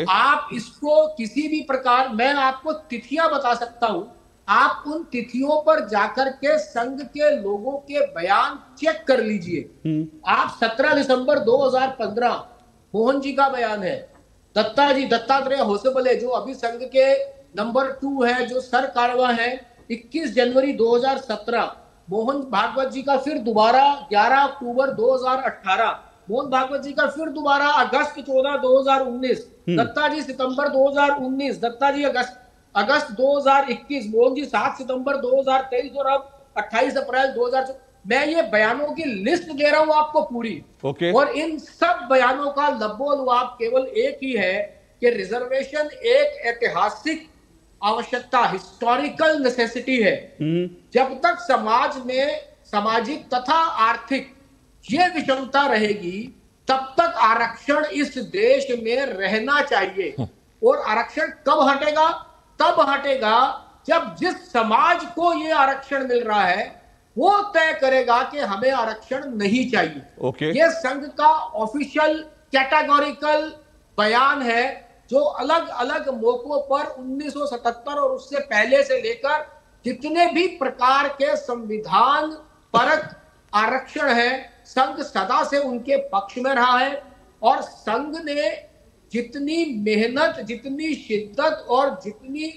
आप इसको किसी भी प्रकार, मैं आपको तिथियां बता सकता हूं, आप उन तिथियों पर जाकर के संघ के लोगों के बयान चेक कर लीजिए। आप 17 दिसंबर 2015 मोहन जी का बयान है, दत्तात्रेय होसबले जो अभी संघ के नंबर 2 है, जो सर कारवा है, 21 जनवरी 2017 मोहन भागवत जी का फिर दोबारा 11 अक्टूबर 2018, मोहन भागवत जी का फिर दोबारा अगस्त 14 2019, दत्ता जी सितंबर 2019, दत्ता जी अगस्त 2021, मोहन जी 7 सितंबर 2023 और अब 28 अप्रैल 2000। मैं ये बयानों की लिस्ट दे रहा हूं आपको पूरी। और इन सब बयानों का लब्बो-लुआब केवल एक ही है कि रिजर्वेशन एक ऐतिहासिक आवश्यकता, हिस्टोरिकल नेसेसिटी है। जब तक समाज में सामाजिक तथा आर्थिक ये विषमता रहेगी तब तक आरक्षण इस देश में रहना चाहिए। और आरक्षण कब हटेगा? तब हटेगा जब जिस समाज को ये आरक्षण मिल रहा है वो तय करेगा कि हमें आरक्षण नहीं चाहिए। ये संघ का ऑफिशियल कैटेगोरिकल बयान है जो अलग अलग मौकों पर 1977 और उससे पहले से लेकर जितने भी प्रकार के संविधान परक आरक्षण है, संघ सदा से उनके पक्ष में रहा है। और संघ ने जितनी मेहनत, जितनी शिद्दत और जितनी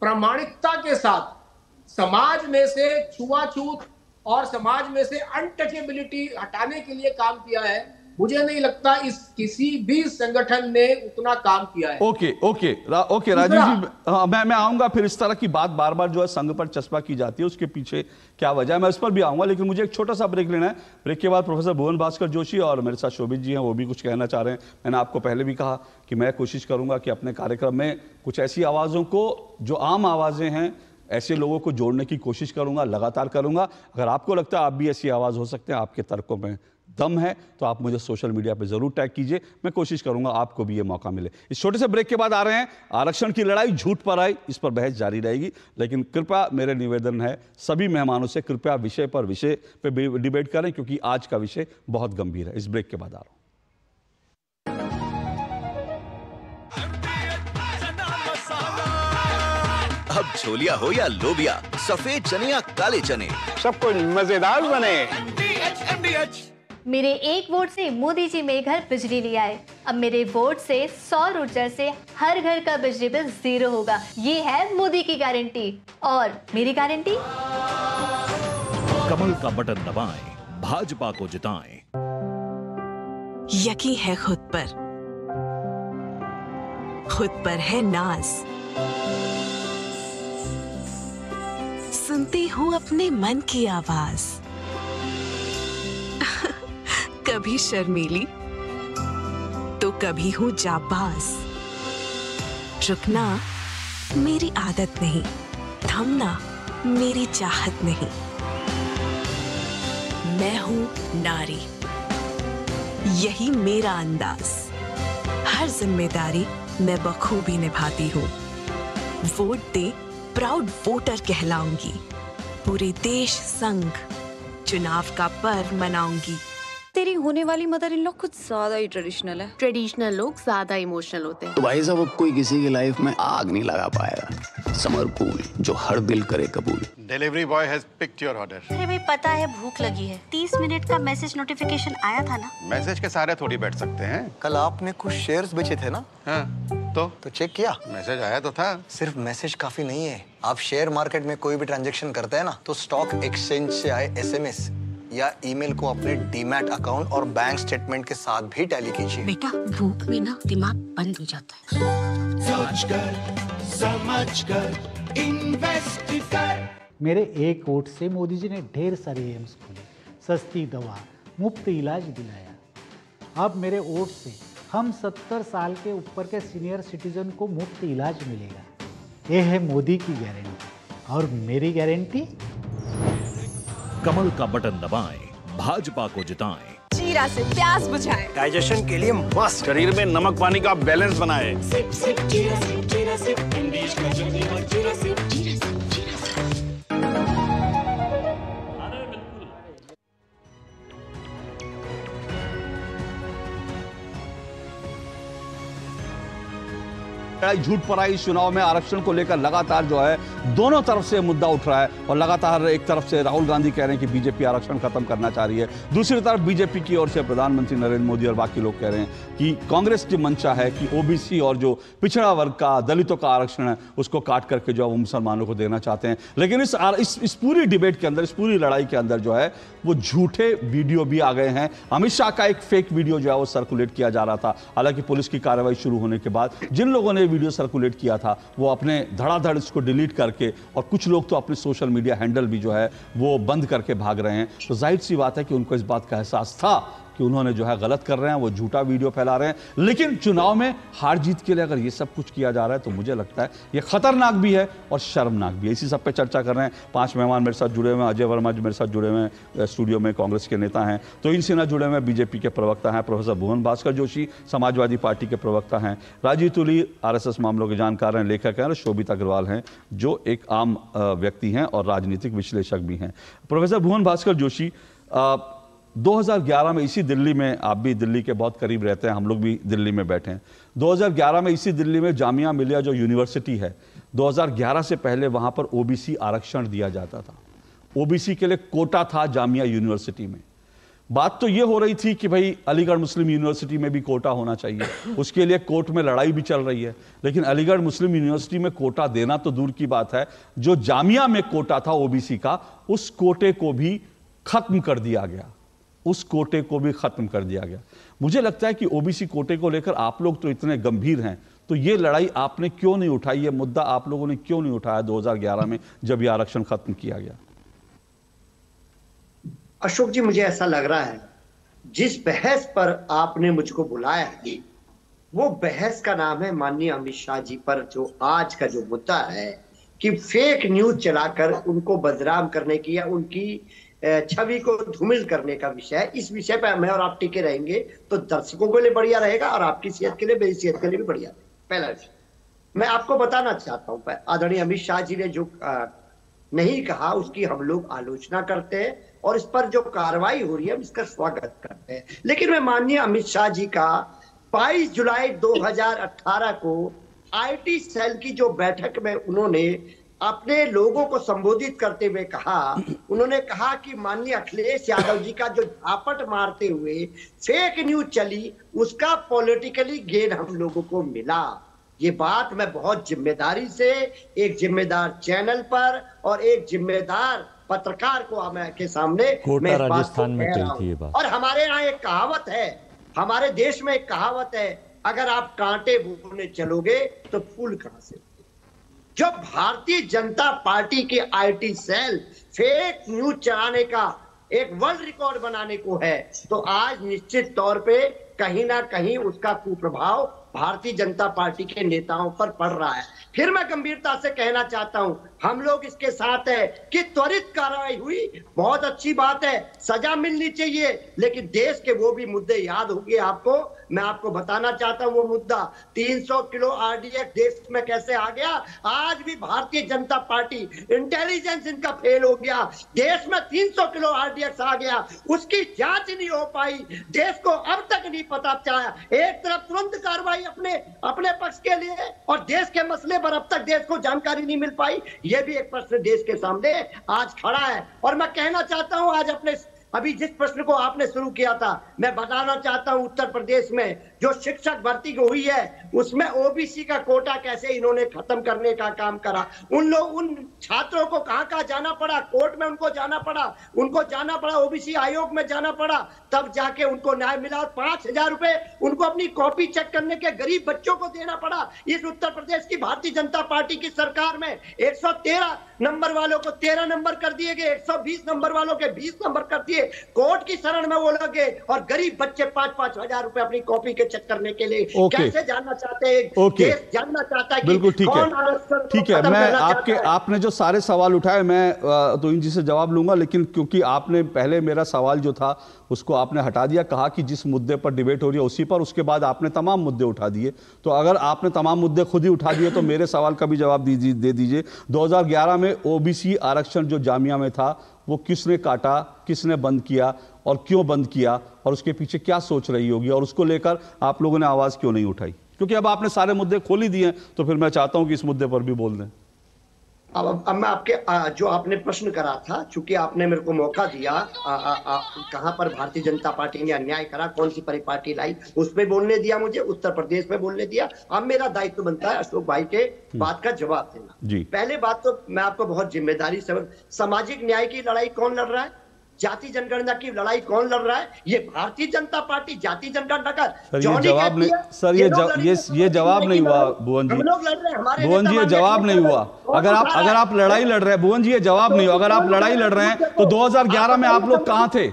प्रामाणिकता के साथ समाज में से छुआछूत और समाज में से अनटचेबिलिटी हटाने के लिए काम किया है, मुझे नहीं लगता इस किसी भी संगठन ने उतना काम किया है। ओके राजीव जी, हाँ, मैं आऊंगा फिर। इस तरह की बात बार बार जो है संघ पर चस्पा की जाती है, उसके पीछे क्या वजह है, मैं इस पर भी आऊंगा। लेकिन मुझे एक छोटा सा ब्रेक लेना है। ब्रेक के बाद प्रोफेसर भुवन भास्कर जोशी और मेरे साथ शोभित जी हैं, वो भी कुछ कहना चाह रहे हैं। मैंने आपको पहले भी कहा कि मैं कोशिश करूंगा कि अपने कार्यक्रम में कुछ ऐसी आवाज़ों को, जो आम आवाज़ें हैं, ऐसे लोगों को जोड़ने की कोशिश करूंगा, लगातार करूंगा। अगर आपको लगता है आप भी ऐसी आवाज़ हो सकते हैं, आपके तर्कों में दम है, तो आप मुझे सोशल मीडिया पे जरूर टैग कीजिए। मैं कोशिश करूंगा आपको भी ये मौका मिले। इस छोटे से ब्रेक के बाद आ रहे हैं। आरक्षण की लड़ाई झूठ पर आई, इस पर बहस जारी रहेगी। लेकिन कृपया, मेरे निवेदन है सभी मेहमानों से, कृपया विषय पे डिबेट करें, क्योंकि आज का विषय बहुत गंभीर है। इस ब्रेक के बाद आ रहा हूं। अब छोलिया हो या लोबिया, सफेद चने या काले चने, सब कुछ मजेदार बने। मेरे एक वोट से मोदी जी मेरे घर बिजली ले आए। अब मेरे वोट से सौर ऊर्जा से हर घर का बिजली बिल 0 होगा। ये है मोदी की गारंटी। और मेरी गारंटी? कमल का बटन दबाएं, भाजपा को जिताएं। यकीन है खुद पर है नाज। सुनती हूँ अपने मन की आवाज। कभी शर्मीली तो कभी हूँ जाबाज। रुकना मेरी आदत नहीं, थमना मेरी चाहत नहीं। मैं हूँ नारी, यही मेरा अंदाज। हर जिम्मेदारी मैं बखूबी निभाती हूँ। वोट दे, प्राउड वोटर कहलाऊंगी। पूरे देश संग चुनाव का पर्व मनाऊंगी। तेरी होने वाली मदर इन लॉ कुछ ज्यादा ही ट्रेडिशनल है। ट्रेडिशनल लोग ज्यादा इमोशनल होते हैं। तो भाई साहब, अब कोई किसी की लाइफ में आग नहीं लगा पाएगा। समर कूल, जो हर दिल करे कबूल। Delivery boy has picked your order. अरे भाई, पता है भूख लगी है। 30 मिनट का मैसेज नोटिफिकेशन आया था ना। मैसेज के सारे थोड़ी बैठ सकते हैं। कल आपने कुछ शेयर्स बेचे थे ना? हाँ, तो चेक किया? मैसेज आया तो था। सिर्फ मैसेज काफी नहीं है। आप शेयर मार्केट में कोई भी ट्रांजैक्शन करते हैं ना, तो स्टॉक एक्सचेंज से आए SMS या ईमेल को अपने डीमैट अकाउंट और बैंक स्टेटमेंट के साथ भी टैली कीजिए। बेटा, भूख में ना दिमाग बंद हो जाता है। समझ कर इन्वेस्ट कर। मेरे एक वोट से मोदी जी ने ढेर सारे एम्स खोले, सस्ती दवा, मुफ्त इलाज दिलाया। अब मेरे वोट से हम 70 साल के ऊपर के सीनियर सिटीजन को मुफ्त इलाज मिलेगा। ये है मोदी की गारंटी। और मेरी गारंटी? कमल का बटन दबाएं, भाजपा को जिताएं। जीरा से प्यास बुझाएं। डाइजेशन के लिए मस्त। शरीर में नमक पानी का बैलेंस बनाए। सिप सिप जीरा सिप, जीरा सिप, इंग्लिश का जर्नी और जीरा सिप, जीरा सिप, जीरा सिप। झूठ पर आई चुनाव में आरक्षण को लेकर लगातार जो है दोनों तरफ से मुद्दा उठ रहा है। और लगातार एक तरफ से राहुल गांधी कह रहे हैं कि बीजेपी आरक्षण खत्म करना चाह रही है, दूसरी तरफ बीजेपी की ओर से प्रधानमंत्री नरेंद्र मोदी और बाकी लोग कह रहे हैं कि कांग्रेस की मंशा है कि ओबीसी और जो पिछड़ा वर्ग का, दलितों का आरक्षण है, उसको काट करके जो है वो मुसलमानों को देना चाहते हैं। लेकिन इस पूरी डिबेट के अंदर, इस पूरी लड़ाई के अंदर जो है वो झूठे वीडियो भी आ गए हैं। अमित शाह का एक फेक वीडियो जो है वो सर्कुलेट किया जा रहा था। हालांकि पुलिस की कार्रवाई शुरू होने के बाद जिन लोगों ने वीडियो सर्कुलेट किया था वो अपने धड़ाधड़ इसको डिलीट करके, और कुछ लोग तो अपने सोशल मीडिया हैंडल भी जो है वो बंद करके भाग रहे हैं। तो जाहिर सी बात है कि उनको इस बात का एहसास था कि उन्होंने जो है गलत कर रहे हैं, वो झूठा वीडियो फैला रहे हैं। लेकिन चुनाव में हार जीत के लिए अगर ये सब कुछ किया जा रहा है तो मुझे लगता है ये खतरनाक भी है और शर्मनाक भी है। इसी सब पे चर्चा कर रहे हैं। 5 मेहमान मेरे साथ जुड़े हुए हैं। अजय वर्मा जी मेरे साथ जुड़े हुए हैं, स्टूडियो में कांग्रेस के नेता हैं। तोइन सिन्हा जुड़े हुए हैं, बीजेपी के प्रवक्ता हैं। प्रोफेसर भुवन भास्कर जोशी समाजवादी पार्टी के प्रवक्ता हैं। राजीव तुली RSS मामलों के जानकार हैं, लेखक हैं। और शोभिता अग्रवाल हैं जो एक आम व्यक्ति हैं और राजनीतिक विश्लेषक भी हैं। प्रोफेसर भुवन भास्कर जोशी, 2011 में इसी दिल्ली में, आप भी दिल्ली के बहुत करीब रहते हैं, हम लोग भी दिल्ली में बैठे हैं, 2011 में इसी दिल्ली में जामिया मिलिया जो यूनिवर्सिटी है, 2011 से पहले वहां पर OBC आरक्षण दिया जाता था। OBC के लिए कोटा था जामिया यूनिवर्सिटी में। बात तो ये हो रही थी कि भाई अलीगढ़ मुस्लिम यूनिवर्सिटी में भी कोटा होना चाहिए, उसके लिए कोर्ट में लड़ाई भी चल रही है। लेकिन अलीगढ़ मुस्लिम यूनिवर्सिटी में कोटा देना तो दूर की बात है, जो जामिया में कोटा था OBC का, उस कोटे को भी खत्म कर दिया गया। उस कोटे को भी खत्म कर दिया गया। मुझे लगता है कि OBC कोटे को लेकर आप लोग तो इतने गंभीर हैं, तो ये लड़ाई आपने क्यों नहीं उठाई? ये मुद्दा आप लोगों ने क्यों नहीं उठाया 2011 में जब ये आरक्षण खत्म किया गया? अशोक जी, मुझे ऐसा लग रहा है जिस बहस पर आपने मुझको बुलाया है वो बहस का नाम है माननीय अमित शाह जी पर जो आज का जो मुद्दा है कि फेक न्यूज चलाकर उनको बदनाम करने की या उनकी छवि को धूमिल करने का विषय है। इस विषय पर मैं और आप टिके रहेंगे तो दर्शकों के लिए बढ़िया रहेगा और आपकी सेहत के लिए, मेरी सेहत के लिए भी बढ़िया रहेगा। पहला विषय मैं आपको बताना चाहता हूं, आदरणीय अमित शाह जी ने जो नहीं कहा उसकी हम लोग आलोचना करते हैं और इस पर जो कार्रवाई हो रही है हम इसका स्वागत करते हैं। लेकिन मैं माननीय अमित शाह जी का 22 जुलाई 2018 को IT सेल की जो बैठक में उन्होंने अपने लोगों को संबोधित करते हुए कहा, उन्होंने कहा कि माननीय अखिलेश यादव जी का जो झापट मारते हुए फेक न्यूज चली उसका पॉलिटिकली गेन हम लोगों को मिला। ये बात मैं बहुत जिम्मेदारी से एक जिम्मेदार चैनल पर और एक जिम्मेदार पत्रकार को के सामने कोटा राजस्थान में कही थी ये बात। और हमारे यहाँ एक कहावत है, हमारे देश में एक कहावत है, अगर आप कांटे बोने चलोगे तो फूल कहां से? जो भारतीय जनता पार्टी के IT सेल फेक न्यूज चलाने का एक वर्ल्ड रिकॉर्ड बनाने को है, तो आज निश्चित तौर पे कहीं ना कहीं उसका कुप्रभाव भारतीय जनता पार्टी के नेताओं पर पड़ रहा है। फिर मैं गंभीरता से कहना चाहता हूं, हम लोग इसके साथ है कि त्वरित कार्रवाई हुई, बहुत अच्छी बात है, सजा मिलनी चाहिए, लेकिन देश के वो भी मुद्दे याद होंगे आपको। मैं आपको बताना चाहता हूं वो मुद्दा 300 किलो RDX देश में कैसे आ गया। आज भी भारतीय जनता पार्टी इंटेलिजेंस इनका फेल हो गया, देश में 300 किलो RDX आ गया, उसकी जांच नहीं हो पाई, देश को अब तक नहीं पता चला। एक तरफ तुरंत कार्रवाई अपने पक्ष के लिए और देश के मसले पर अब तक देश को जानकारी नहीं मिल पाई, यह भी एक प्रश्न देश के सामने आज खड़ा है। और मैं कहना चाहता हूं आज अपने अभी जिस प्रश्न को आपने शुरू किया था, मैं बताना चाहता हूं उत्तर प्रदेश में जो शिक्षक भर्ती हुई है उसमें OBC का कोटा कैसे इन्होंने खत्म करने का काम करा। उन छात्रों को कहां जाना पड़ा, कोर्ट में उनको जाना पड़ा, OBC आयोग में जाना पड़ा, तब जाके उनको न्याय मिला। 5,000 रुपए उनको अपनी कॉपी चेक करने के गरीब बच्चों को देना पड़ा। इस उत्तर प्रदेश की भारतीय जनता पार्टी की सरकार में 113 नंबर वालों को 13 नंबर कर दिए गए, 120 नंबर वालों के 20 नंबर कर दिए, कोर्ट की शरण में वो लगे और गरीब बच्चे 5-5 हजार रुपए अपनी कॉपी के चेक करने के लिए कैसे जानना चाहते हैं, देश जानना चाहता है कि बिल्कुल ठीक है। मैं आपने जो सारे सवाल उठाए मैं तो इन जी से जवाब लूंगा, लेकिन क्योंकि आपने पहले मेरा सवाल जो था उसको आपने हटा दिया, कहा कि जिस मुद्दे पर डिबेट हो रही है उसी पर, उसके बाद आपने तमाम मुद्दे उठा दिए। तो अगर आपने तमाम मुद्दे खुद ही उठा दिए तो मेरे सवाल का भी जवाब दे दीजिए। 2011 में OBC आरक्षण जो जामिया में था वो किसने काटा, किसने बंद किया और क्यों बंद किया, और उसके पीछे क्या सोच रही होगी, और उसको लेकर आप लोगों ने आवाज क्यों नहीं उठाई? क्योंकि अब आपने सारे मुद्दे खोल ही दिए, तो फिर मैं चाहता हूं कि इस मुद्दे पर भी बोल दें। अब मैं आपके जो आपने प्रश्न करा था, चूंकि आपने मेरे को मौका दिया कहां पर भारतीय जनता पार्टी ने अन्याय करा, कौन सी परिपाटी लाई, उस पे बोलने दिया मुझे, उत्तर प्रदेश में बोलने दिया। अब मेरा दायित्व बनता है अशोक भाई के बात का जवाब देना। पहले बात तो मैं आपको बहुत जिम्मेदारी से, सामाजिक न्याय की लड़ाई कौन लड़ रहा है, जाति जनगणना की लड़ाई कौन लड़ रहा है? ये भारतीय जनता पार्टी जाति जनगणना का ये जवाब नहीं, सर ये जवाब नहीं हुआ भुवन जी। भुवन जी ये जवाब नहीं हुआ। अगर आप लड़ाई लड़ रहे हैं भुवन जी, ये जवाब नहीं हुआ। अगर आप लड़ाई लड़ रहे हैं तो 2011 में आप लोग कहां थे?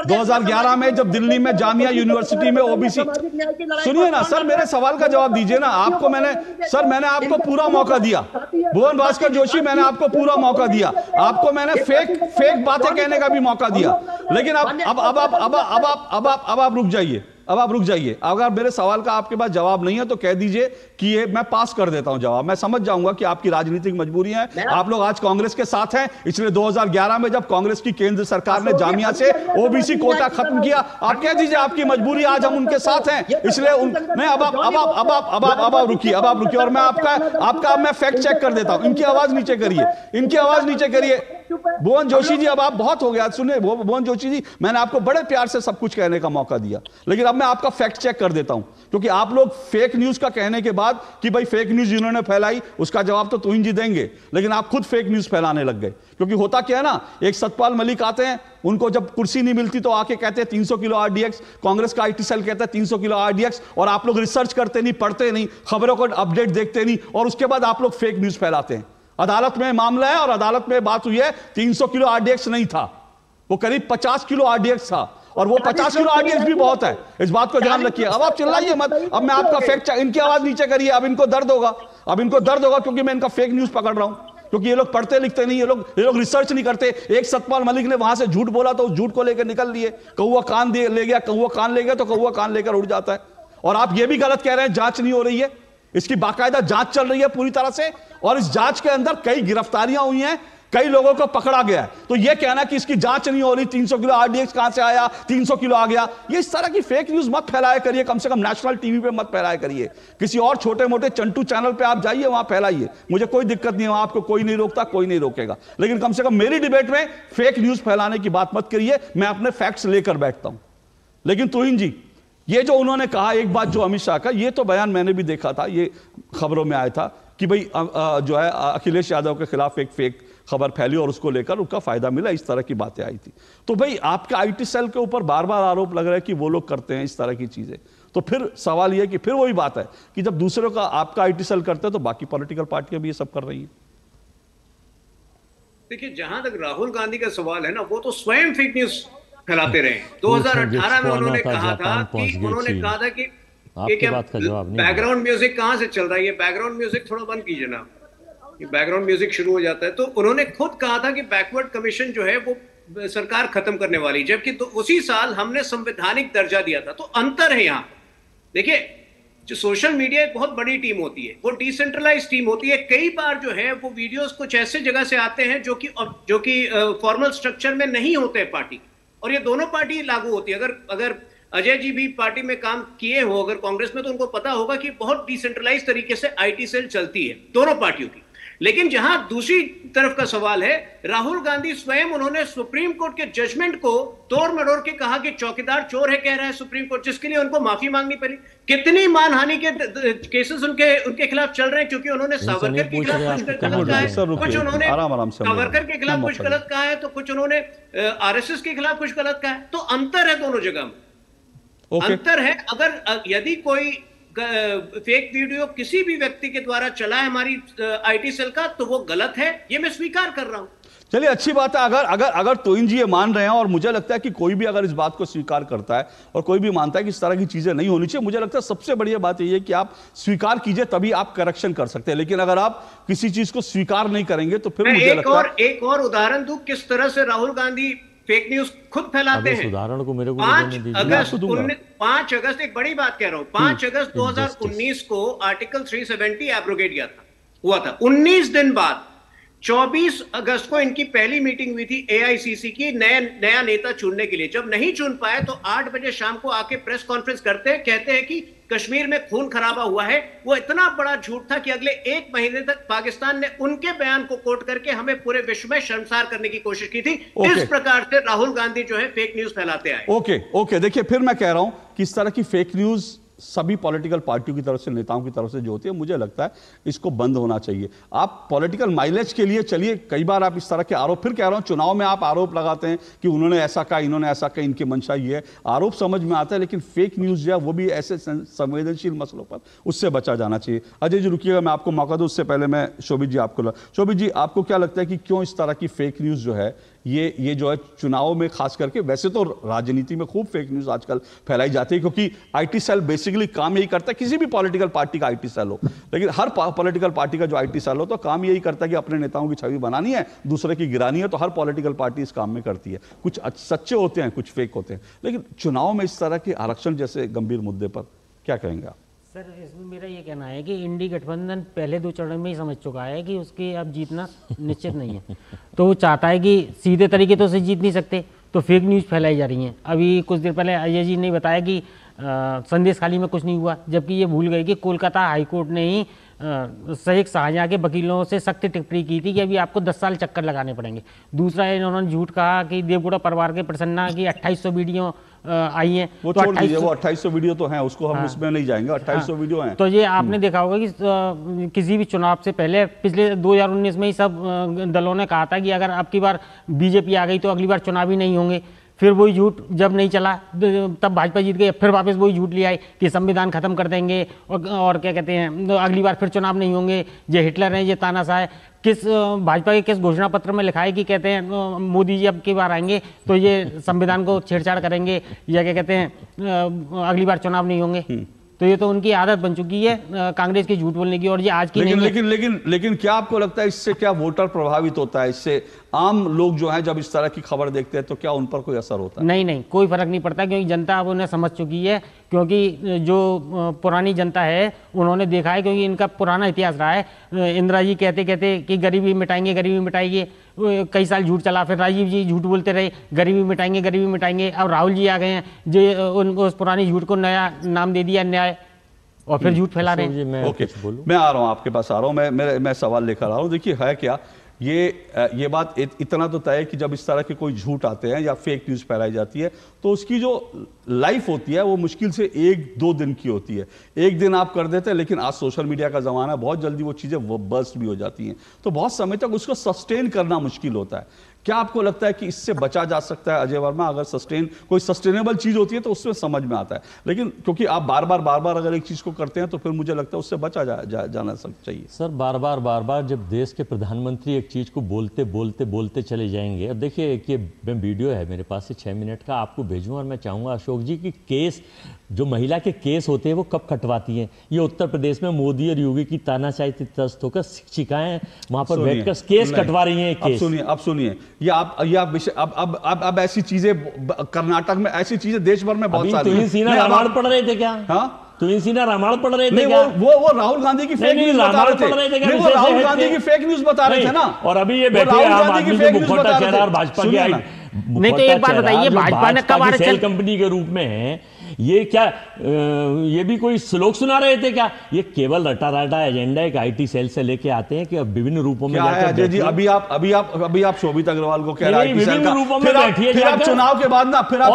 2011 में जब दिल्ली में जामिया यूनिवर्सिटी में ओबीसी, सुनिए ना सर, मेरे सवाल का जवाब दीजिए ना। आपको मैंने आपको पूरा मौका दिया, भुवन भास्कर जोशी, मैंने आपको पूरा मौका दिया, आपको मैंने फेक बातें कहने का भी मौका दिया, लेकिन अब आप रुक जाइए, अगर मेरे सवाल का आपके पास जवाब नहीं है तो कह दीजिए कि ये मैं पास कर देता हूं जवाब। मैं समझ जाऊंगा कि आपकी राजनीतिक मजबूरी है, आप लोग आज कांग्रेस के साथ हैं, इसलिए 2011 में जब कांग्रेस की केंद्र सरकार ने जामिया से ओबीसी कोटा खत्म किया, आप कह दीजिए आपकी मजबूरी, आज हम उनके साथ हैं, इसलिए नहीं। अब आप रुकिए, और मैं आपका मैं फैक्ट चेक कर देता हूं। इनकी आवाज नीचे करिए, भुवन जोशी जी, अब आप बहुत हो गया, सुनिए भुवन जोशी जी, मैंने आपको बड़े प्यार से सब कुछ कहने का मौका दिया, लेकिन अब मैं आपका फैक्ट चेक कर देता हूं, क्योंकि आप लोग फेक न्यूज का कहने के बाद कि भाई फेक न्यूज इन्होंने फैलाई, उसका जवाब तो तुहिन जी देंगे, लेकिन आप खुद फेक न्यूज फैलाने लग गए। क्योंकि होता क्या है ना, एक सतपाल मलिक आते हैं, उनको जब कुर्सी नहीं मिलती तो आके कहते हैं 300 किलो आरडीएक्स, कांग्रेस का आईटी सेल कहता है 300 किलो आरडीएक्स, और आप लोग रिसर्च करते नहीं, पढ़ते नहीं, खबरों को अपडेट देखते नहीं, और उसके बाद आप लोग फेक न्यूज फैलाते हैं। अदालत में मामला है और अदालत में बात हुई है, 300 किलो आरडीएक्स नहीं था, वो करीब 50 किलो आरडीएक्स था, और वो 50 किलो आरडीएक्स भी बहुत है, इस बात को ध्यान रखिए। अब आप चिल्लाइए मत, अब मैं आपका फैक्ट, इनकी आवाज नीचे करिए, अब इनको दर्द होगा, क्योंकि मैं इनका फेक न्यूज पकड़ रहा हूं, क्योंकि ये लोग पढ़ते लिखते नहीं, ये लोग रिसर्च नहीं करते। एक सतपाल मलिक ने वहां से झूठ बोला तो उस झूठ को लेकर निकल लिए, कौवा कान ले गया तो कौवा कान लेकर उड़ जाता है। और आप ये भी गलत कह रहे हैं, जांच नहीं हो रही है, इसकी बाकायदा जांच चल रही है पूरी तरह से, और इस जांच के अंदर कई गिरफ्तारियां हुई हैं, कई लोगों को पकड़ा गया है। तो यह कहना कि इसकी जांच नहीं हो रही, 300 किलो आरडीएक्स कहां से आया, 300 किलो आ गया, ये इस तरह की फेक न्यूज मत फैलाया करिए, कम से कम नेशनल टीवी पे मत फैलाया करिए, किसी और छोटे मोटे चंटू चैनल पे आप जाइए, वहां फैलाइए, मुझे कोई दिक्कत नहीं है, वहां आपको कोई नहीं रोकता, कोई नहीं रोकेगा, लेकिन कम से कम मेरी डिबेट में फेक न्यूज फैलाने की बात मत करिए, मैं अपने फैक्ट्स लेकर बैठता हूं। लेकिन तुहिन जी, ये जो उन्होंने कहा, एक बात जो अमित शाह का, ये तो बयान मैंने भी देखा था, ये खबरों में आया था कि भाई जो है अखिलेश यादव के खिलाफ एक फेक खबर फैली और उसको लेकर उनका फायदा मिला, इस तरह की बातें आई थी। तो भाई आपके आईटी सेल के ऊपर बार बार आरोप लग रहा है कि वो लोग करते हैं इस तरह की चीजें, तो फिर सवाल यह कि फिर वही बात है कि जब दूसरों का आपका आईटी सेल करते हैं तो बाकी पॉलिटिकल पार्टियां भी ये सब कर रही हैं। देखिए, जहां तक राहुल गांधी का सवाल है ना, वो तो स्वयं फेक न्यूज फैलाते रहे। 2018 में उन्होंने कहा था कि बैकग्राउंड म्यूजिक कहां से चल रहा है, ये बैकग्राउंड म्यूजिक थोड़ा बंद कीजिए ना, ये बैकग्राउंड म्यूजिक शुरू हो जाता है। तो उन्होंने खुद कहा था कि बैकवर्ड कमीशन जो है वो सरकार खत्म करने वाली, जबकि तो उसी साल हमने संवैधानिक दर्जा दिया था। तो अंतर है यहाँ। देखिए, जो सोशल मीडिया एक बहुत बड़ी टीम होती है, वो डिसेंट्रलाइज टीम होती है। कई बार जो है वो वीडियोस कुछ ऐसे जगह से आते हैं जो कि फॉर्मल स्ट्रक्चर में नहीं होते पार्टी, और ये दोनों पार्टी लागू होती है। अगर अजय जी भी पार्टी में काम किए हो अगर कांग्रेस में, तो उनको पता होगा कि बहुत डिसेंट्रलाइज तरीके से आईटी सेल चलती है दोनों पार्टियों की। लेकिन जहां दूसरी तरफ का सवाल है, राहुल गांधी स्वयं उन्होंने सुप्रीम कोर्ट के जजमेंट को तोड़ मरोड़ के कहा कि चौकीदार चोर है, कह रहा है सुप्रीम कोर्ट, जिसके लिए उनको माफी मांगनी पड़ी। कितनी मानहानि के केसेस उनके खिलाफ चल रहे हैं, क्योंकि उन्होंने सावरकर के खिलाफ कुछ गलत कहा है, कुछ उन्होंने सावरकर के खिलाफ कुछ गलत कहा है, तो कुछ उन्होंने आरएसएस के खिलाफ कुछ गलत कहा है। तो अंतर है दोनों जगह में, अंतर है। अगर यदि कोई फेक वीडियो किसी भी व्यक्ति के द्वारा चला है हमारी आईटी सेल का, तो वो गलत है, ये मैं स्वीकार कर रहा हूं। चलिए, अच्छी बात है अगर तोइन जी ये मान रहे हैं, और मुझे लगता है कि कोई भी अगर इस बात को स्वीकार करता है और कोई भी मानता है कि इस तरह की चीजें नहीं होनी चाहिए, मुझे लगता है सबसे बढ़िया बात यह है कि आप स्वीकार कीजिए, तभी आप करेक्शन कर सकते हैं। लेकिन अगर आप किसी चीज को स्वीकार नहीं करेंगे तो फिर मुझे लगता है एक और उदाहरण दूं किस तरह से राहुल गांधी फेक न्यूज खुद फैलाते हैं। उदाहरण को मेरे को 5 अगस्त एक बड़ी बात कह रहा हूं, 5 अगस्त 2019 को आर्टिकल 370 एब्रोगेट हुआ था। 19 दिन बाद 24 अगस्त को इनकी पहली मीटिंग हुई थी एआईसीसी की, नया नेता चुनने के लिए। जब नहीं चुन पाए तो 8 बजे शाम को आके प्रेस कॉन्फ्रेंस करते हैं, कहते हैं कि कश्मीर में खून खराबा हुआ है। वो इतना बड़ा झूठ था कि अगले 1 महीने तक पाकिस्तान ने उनके बयान को कोट करके हमें पूरे विश्व में शर्मसार करने की कोशिश की थी। इस प्रकार से राहुल गांधी जो है फेक न्यूज फैलाते आए। ओके, देखिए, फिर मैं कह रहा हूं कि इस तरह की फेक न्यूज सभी पॉलिटिकल पार्टियों की तरफ से, नेताओं की तरफ से जो होती है, मुझे लगता है इसको बंद होना चाहिए। आप पॉलिटिकल माइलेज के लिए चलिए, कई बार आप इस तरह के आरोप, फिर कह रहा हूं चुनाव में आप आरोप लगाते हैं कि उन्होंने ऐसा कहा, इन्होंने ऐसा कहा, इनकी मंशा ये है, आरोप समझ में आता है, लेकिन फेक न्यूज जो है वो भी ऐसे संवेदनशील मसलों पर उससे बचा जाना चाहिए। अजय जी रुकिएगा, मैं आपको मौका दूं, उससे पहले मैं शोभित जी आपको क्या लगता है कि क्यों इस तरह की फेक न्यूज जो है ये जो है चुनाव में खास करके, वैसे तो राजनीति में खूब फेक न्यूज आजकल फैलाई जाती है, क्योंकि आईटी सेल बेसिकली काम यही करता है, किसी भी पॉलिटिकल पार्टी का आईटी सेल हो, लेकिन हर पॉलिटिकल पार्टी का जो आईटी सेल हो तो काम यही करता है कि अपने नेताओं की छवि बनानी है, दूसरे की गिरानी है। तो हर पॉलिटिकल पार्टी इस काम में करती है, कुछ सच्चे होते हैं, कुछ फेक होते हैं। लेकिन चुनाव में इस तरह के आरक्षण जैसे गंभीर मुद्दे पर क्या कहेंगे आप? सर, इसमें मेरा ये कहना है कि इंडी गठबंधन पहले 2 चरण में ही समझ चुका है कि उसके अब जीतना निश्चित नहीं है, तो वो चाहता है कि सीधे तरीके तो उसे जीत नहीं सकते, तो फेक न्यूज़ फैलाई जा रही हैं। अभी कुछ देर पहले अजय जी ने बताया कि संदेश खाली में कुछ नहीं हुआ, जबकि ये भूल गए कि कोलकाता हाईकोर्ट ने ही शेख शाहजहां के वकीलों से सख्त टिप्पणी की थी कि अभी आपको 10 साल चक्कर लगाने पड़ेंगे। दूसरा, इन्होंने झूठ कहा कि देवगौड़ा परिवार के प्रसन्ना की 2800 वीडियो आई हैं। वो तो छोड़ दीजिए, वो 2800 वीडियो तो हैं, उसको हम उसमें नहीं जाएंगे, 2800 वीडियो हैं। तो ये आपने देखा होगा कि किसी भी चुनाव से पहले पिछले 2019 में ही सब दलों ने कहा था कि अगर अब की बार बीजेपी आ गई तो अगली बार चुनाव ही नहीं होंगे। फिर वही झूठ जब नहीं चला तब भाजपा जीत गई, फिर वापस वही झूठ ले आई कि संविधान खत्म कर देंगे और क्या कहते हैं अगली बार फिर चुनाव नहीं होंगे, ये हिटलर हैं, ये तानाशाह है। किस भाजपा के किस घोषणा पत्र में लिखा है कि कहते हैं मोदी जी अब की बार आएंगे तो ये संविधान को छेड़छाड़ करेंगे या क्या कहते हैं अगली बार चुनाव नहीं होंगे? तो ये तो उनकी आदत बन चुकी है कांग्रेस की झूठ बोलने की, और ये आज की नहीं है। लेकिन क्या आपको लगता है इससे क्या वोटर प्रभावित होता है? इससे आम लोग जो हैं जब इस तरह की खबर देखते हैं तो क्या उन पर कोई असर होता है? नहीं, कोई फर्क नहीं पड़ता, क्योंकि जनता अब उन्हें समझ चुकी है। क्योंकि जो पुरानी जनता है उन्होंने देखा है, क्योंकि इनका पुराना इतिहास रहा है। इंदिरा जी कहते कहते कि गरीबी मिटाएंगे, गरीबी मिटाएंगे, कई साल झूठ चला, फिर राजीव जी झूठ बोलते रहे, गरीबी मिटाएंगे, गरीबी मिटाएंगे। अब राहुल जी आ गए हैं जो उस पुरानी झूठ को नया नाम दे दिया, न्याय, और फिर झूठ फैला रहे हैं। ओके, मैं आ रहा हूं आपके पास, आ रहा हूं मैं सवाल लेकर आ रहा हूं। देखिए है क्या, ये बात इतना तो तय है कि जब इस तरह के कोई झूठ आते हैं या फेक न्यूज़ फैलाई जाती है तो उसकी जो लाइफ होती है वो मुश्किल से 1-2 दिन की होती है। एक दिन आप कर देते हैं, लेकिन आज सोशल मीडिया का ज़माना है, बहुत जल्दी वो चीज़ें वो बर्स्ट भी हो जाती हैं, तो बहुत समय तक उसको सस्टेन करना मुश्किल होता है। क्या आपको लगता है कि इससे बचा जा सकता है अजय वर्मा? अगर कोई सस्टेनेबल चीज़ होती है तो उसमें समझ में आता है, लेकिन क्योंकि आप बार बार अगर एक चीज़ को करते हैं तो फिर मुझे लगता है उससे बचा जाना चाहिए। सर, बार बार जब देश के प्रधानमंत्री एक चीज़ को बोलते चले जाएंगे। अब देखिए कि वीडियो है मेरे पास से 6 मिनट का, आपको भेजूँ और मैं चाहूँगा अशोक जी की केस, जो महिला के केस होते हैं वो कब कटवाती हैं? ये उत्तर प्रदेश में मोदी और योगी की तानाशाही त्रस्त होकर शिक्षिकाएं वहां पर बैठकर केस कटवा रही हैं। अब सुनिए, ये आप विषय अब ऐसी चीजें कर्नाटक में, ऐसी चीजें देश भर में बहुत सारी। तुहिन सिन्हा रामायण पढ़ रहे थे क्या? हाँ, तुहिन सिन्हा रामायण पढ़ रहे थे क्या? वो राहुल गांधी की फेक न्यूज बता रहे थे। वो राहुल गांधी की फेक न्यूज बता रहे थे ना। और अभी ये बैठे आम आदमी जो मुखौटा चेहरा और भाजपा की नहीं, तो एक बात बताइए, भाजपा ने कब सेल कंपनी के रूप में ये क्या ये भी कोई श्लोक सुना रहे थे क्या? ये केवल रटा एजेंडा एक आईटी सेल से लेके आते हैं कि अब विभिन्न रूपों में जाकर जी। अभी आप शोभित अग्रवाल को कह रहे हैं विभिन्न रूपों में बैठिए, फिर आप चुनाव के बाद ना, फिर आप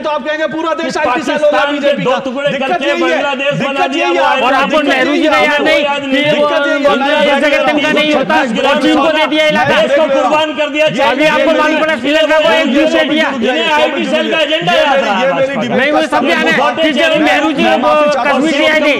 तो आप कहेंगे पूरा देश आईटी सेल होगा बीजेपी का। दिक्कत यही है, और आपको नेहरू जी का याद नहीं होता, चीन को दे दिया इलाका, कुर्बान कर दिया। अभी आपको मालूम पड़ा श्रीलंका को एक दूसरे दिया, आईटी सेल का एजेंडा याद रहा नहीं, वो सब ध्यान है। नेहरू जी कश्मीर से आए थे।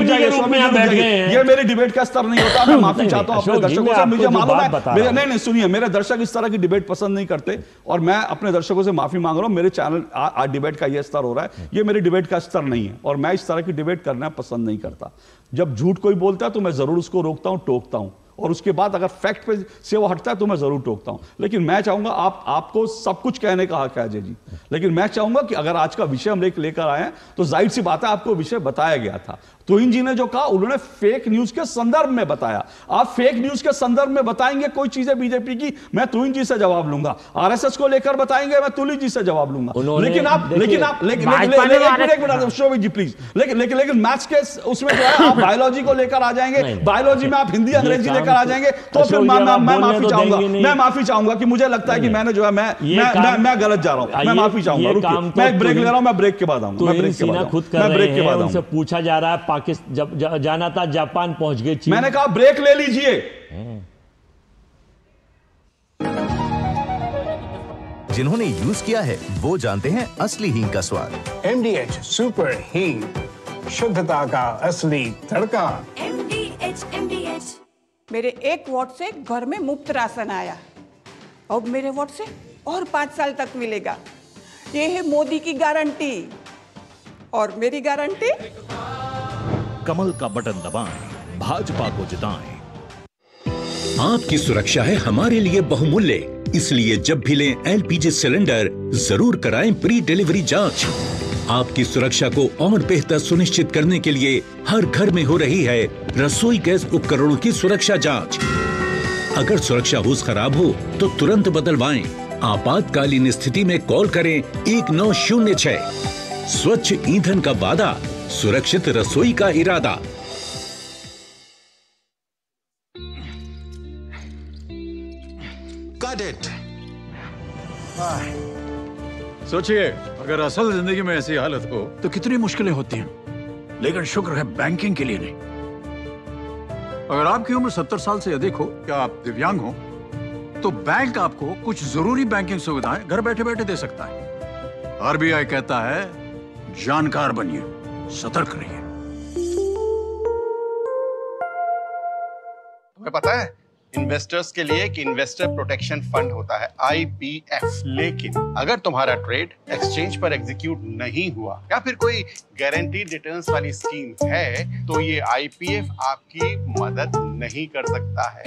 ये मेरी डिबेट का स्तर नहीं होता, मैं माफी चाहता हूं अपने दर्शकों से। मुझे मालूम है, नहीं सुनिए, मेरे दर्शक इस तरह की डिबेट पसंद नहीं करते और मैं अपने दर्शकों से माफी मांग रहा हूं। मेरे चैनल आज डिबेट का ये स्तर हो रहा है, ये मेरी डिबेट का स्तर नहीं है और मैं इस तरह की डिबेट करना पसंद नहीं करता। जब झूठ कोई बोलता है तो मैं जरूर उसको रोकता हूं, टोकता हूं, और उसके बाद अगर फैक्ट पे से वो हटता है तो मैं जरूर टोकता हूं। लेकिन मैं चाहूंगा आपको सब कुछ कहने का हक है अजय जी, लेकिन मैं चाहूंगा कि अगर आज का विषय हम लेकर आए हैं तो जाहिर सी बात है आपको विषय बताया गया था। तुहिन जी ने जो कहा उन्होंने फेक न्यूज के संदर्भ में बताया। आप फेक न्यूज के संदर्भ में बताएंगे कोई चीजें बीजेपी की, मैं तुहिन जी से जवाब लूंगा। आरएसएस को लेकर बताएंगे, मैं तुली जी से जवाब लूंगा। लेकिन शोभित जी प्लीज, लेकिन मैथ्स के उसमें जो है आप बायोलॉजी को लेकर आ जाएंगे, बायोलॉजी में आप हिंदी अंग्रेजी लेकर आ जाएंगे, तो फिर मैं माफी चाहूंगा कि मुझे लगता है कि मैंने जो है मैं गलत जा रहा हूं। मैं माफी चाहूंगा, मैं एक ब्रेक ले रहा हूं, मैं ब्रेक के बाद आऊंगा। पूछा जा रहा है जब जाना था जापान पहुंच गए, मैंने कहा ब्रेक ले लीजिए। जिन्होंने यूज किया है वो जानते हैं असली हींग का स्वाद। MDH सुपर हींग, शुद्धता का असली तड़का। MDH मेरे एक वोट से घर में मुफ्त राशन आया, अब मेरे वोट से और 5 साल तक मिलेगा। ये है मोदी की गारंटी और मेरी गारंटी। कमल का बटन दबाएं, भाजपा को जिताएं। आपकी सुरक्षा है हमारे लिए बहुमूल्य, इसलिए जब भी लें एलपीजी सिलेंडर जरूर कराएं प्री डिलीवरी जांच। आपकी सुरक्षा को और बेहतर सुनिश्चित करने के लिए हर घर में हो रही है रसोई गैस उपकरणों की सुरक्षा जांच। अगर सुरक्षा होस खराब हो तो तुरंत बदलवाएं। आपातकालीन स्थिति में कॉल करें 1906। स्वच्छ ईंधन का वादा, सुरक्षित रसोई का इरादा। सोचिए, अगर असल जिंदगी में ऐसी हालत हो तो कितनी मुश्किलें होती हैं, लेकिन शुक्र है बैंकिंग के लिए नहीं। अगर आपकी उम्र 70 साल से अधिक हो या आप दिव्यांग हो तो बैंक आपको कुछ जरूरी बैंकिंग सुविधाएं घर बैठे बैठे दे सकता है। आरबीआई कहता है, जानकार बनिए, सतर्क रहिए। तुम्हें पता है इन्वेस्टर्स के लिए एक इन्वेस्टर प्रोटेक्शन फंड होता है IPF, लेकिन अगर तुम्हारा ट्रेड एक्सचेंज पर एग्जीक्यूट नहीं हुआ या फिर कोई गारंटीड रिटर्न्स वाली स्कीम है तो ये IPF आपकी मदद नहीं कर सकता है।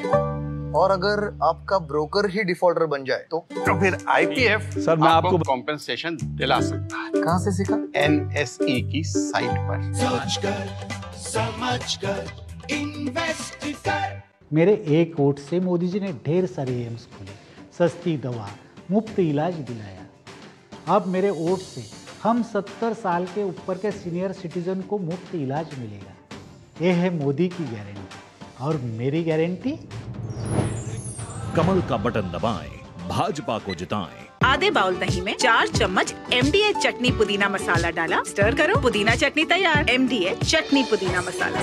और अगर आपका ब्रोकर ही डिफॉल्टर बन जाए तो फिर IPF सर मैं आपको कॉम्पेंसेशन दिला सकता है। कहाँ से सीखा? NSE की साइट पर। सोचकर समझकर इन्वेस्ट कर। मेरे एक वोट से मोदी जी ने ढेर सारे एम्स खोले, सस्ती दवा, मुफ्त इलाज दिलाया। अब मेरे वोट से हम 70 साल के ऊपर के सीनियर सिटीजन को मुफ्त इलाज मिलेगा। ये है मोदी की गारंटी और मेरी गारंटी। कमल का बटन दबाएं, भाजपा को जिताएं। आधे बाउल दही में 4 चम्मच MDH चटनी पुदीना मसाला डाला, स्टर करो, पुदीना चटनी तैयार। MDH चटनी पुदीना मसाला।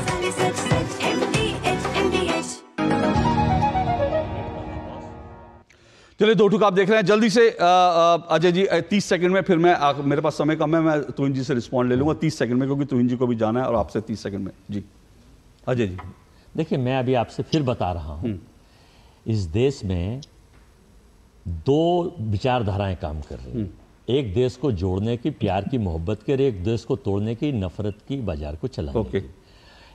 चलिए 2 टूक आप देख रहे हैं। जल्दी से अजय जी 30 सेकंड में, फिर मैं मेरे पास समय कम है, मैं तुहिन जी से रिस्पॉन्ड ले लूंगा 30 सेकंड में, क्योंकि तुहिन जी को भी जाना है और आपसे 30 सेकंड में। जी अजय जी। देखिए मैं अभी आपसे फिर बता रहा हूं, इस देश में 2 विचारधाराएं काम कर रही हैं। एक देश को जोड़ने की, प्यार की, मोहब्बत की, और एक देश को तोड़ने की, नफरत की बाजार को चलाने की।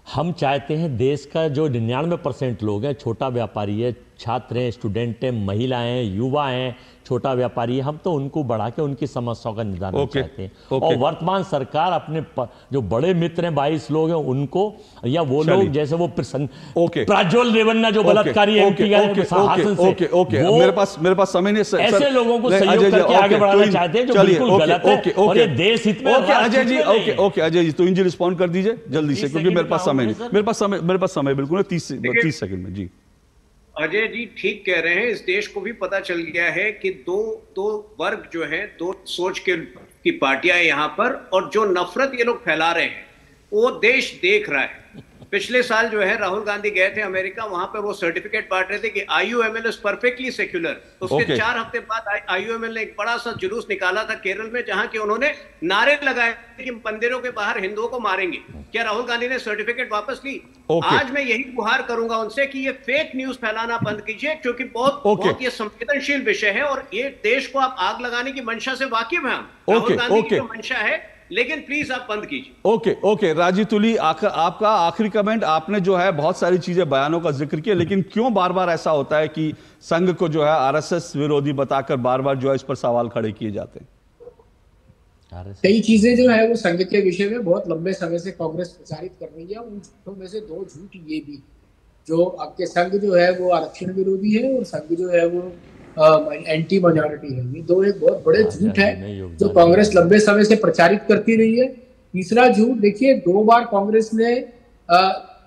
हम चाहते हैं देश का जो 99% लोग हैं, छोटा व्यापारी है, छात्र हैं, स्टूडेंट हैं, महिलाएं हैं, युवा हैं, छोटा व्यापारी है, हम तो उनको बढ़ा के उनकी समस्याओं का निदान चाहते हैं। और वर्तमान सरकार अपने जो बड़े मित्र हैं 22 लोग हैं उनको, या वो लोग जैसे वो प्राज्वल रेवन्ना जो बलात्कारी MP मेरे पास समय नहीं, ऐसे लोगों को सहयोग करके आगे बढ़ाना चाहते हैं जो बिल्कुल गलत है। और ये देश हित में। अजय जी अजय जी तो इंजी रिस्पॉन्ड कर दीजिए जल्दी से, क्योंकि मेरे पास समय नहीं, मेरे पास समय बिल्कुल 30 सेकंड में। जी अजय जी ठीक कह रहे हैं। इस देश को भी पता चल गया है कि दो वर्ग जो हैं, 2 सोच की पार्टियां यहाँ पर, और जो नफरत ये लोग फैला रहे हैं वो देश देख रहा है। पिछले साल जो है राहुल गांधी गए थे अमेरिका, वहां पर वो सर्टिफिकेट बांट रहे थे कि IUML इज परफेक्टली सेक्युलर। उसके 4 हफ्ते बाद IUML ने एक बड़ा सा जुलूस निकाला था केरल में, जहां कि उन्होंने नारे लगाए कि मंदिरों के बाहर हिंदुओं को मारेंगे। क्या राहुल गांधी ने सर्टिफिकेट वापस ली? आज मैं यही गुहार करूंगा उनसे कि ये फेक न्यूज फैलाना बंद कीजिए, क्योंकि बहुत ये संवेदनशील विषय है और ये देश को आप आग लगाने की मंशा से वाकिफ हैं। राहुल गांधी की जो मंशा है, लेकिन प्लीज आप बंद कीजिए। ओके राजीव तुली, आपका आखिरी कमेंट। आपने जो है बहुत सारी चीजें, बयानों का जिक्र किया, लेकिन क्यों बार बार ऐसा होता है कि संघ को जो है RSS विरोधी बताकर बार बार जो है इस पर सवाल खड़े किए जाते हैं? कई चीजें जो है वो संघ के विषय में बहुत लंबे समय से कांग्रेस प्रचारित कर रही है। उन झूठों में से 2 झूठ ये भी, जो आपके संघ जो है वो आरक्षण विरोधी है और संघ जो है वो एंटी माइनॉरिटी है। ये 2 एक बहुत बड़े झूठ है जो कांग्रेस लंबे समय से प्रचारित करती रही है। तीसरा झूठ देखिए, 2 बार कांग्रेस ने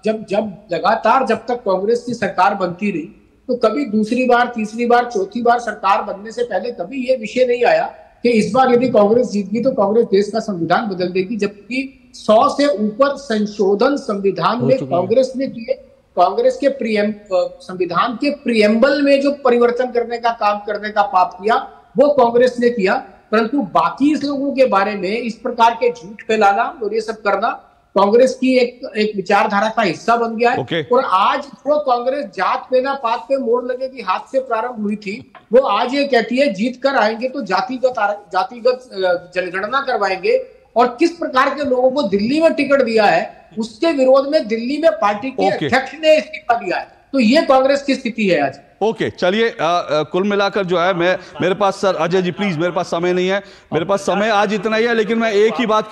जब लगातार जब तक कांग्रेस की सरकार बनती रही, तो कभी दूसरी बार, तीसरी बार, चौथी बार सरकार बनने से पहले कभी ये विषय नहीं आया कि इस बार यदि कांग्रेस जीत गई तो कांग्रेस देश का संविधान बदल देगी, जबकि 100 से ऊपर संशोधन संविधान में कांग्रेस ने किए। कांग्रेस के संविधान के प्रियम्बल में जो परिवर्तन करने का काम करने का पाप किया वो कांग्रेस ने किया, परंतु बाकी लोगों के बारे में इस प्रकार के झूठ फैलाना और ये सब करना कांग्रेस की एक विचारधारा का हिस्सा बन गया है। और आज जो कांग्रेस जात पे ना पात पे मोड़ लगे की हाथ से प्रारंभ हुई थी, वो आज ये कहती है जीत कर आएंगे तो जातिगत जनगणना करवाएंगे। और किस प्रकार के लोगों को दिल्ली में टिकट दिया है, उसके विरोध में दिल्ली में पार्टी के अध्यक्ष ने इस्तीफा दिया है। तो ये कांग्रेस की स्थिति है आज। ओके, चलिए कुल मिलाकर जो है मेरे पास सर अजय जी प्लीज, मेरे पास समय नहीं है, मेरे पास समय आज इतना ही है, लेकिन मैं एक ही बात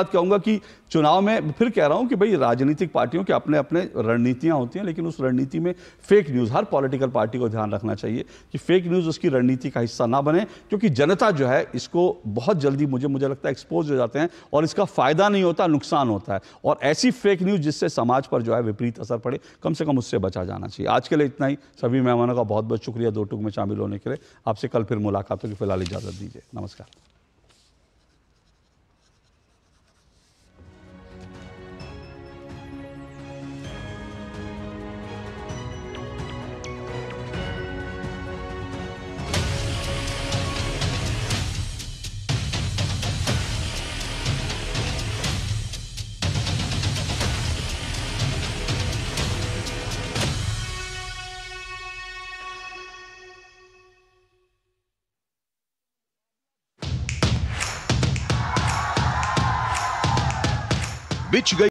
कहूंगा कि चुनाव में फिर कह रहा हूं कि भाई राजनीतिक पार्टियों के अपने अपने रणनीतियां होती हैं, लेकिन उस रणनीति में फेक न्यूज़, हर पॉलिटिकल पार्टी को ध्यान रखना चाहिए कि फेक न्यूज़ उसकी रणनीति का हिस्सा ना बने, क्योंकि जनता जो है इसको बहुत जल्दी मुझे लगता है एक्सपोज हो जाते हैं और इसका फायदा नहीं होता, नुकसान होता है। और ऐसी फेक न्यूज़ जिससे समाज पर जो है विपरीत असर पड़े, कम से कम उससे बचा जाना चाहिए। आज के लिए इतना ही। सभी मेहमानों का बहुत बहुत शुक्रिया दो टूक में शामिल होने के लिए। आपसे कल फिर मुलाकात होगी, फिलहाल इजाजत दीजिए, नमस्कार। बिछ गई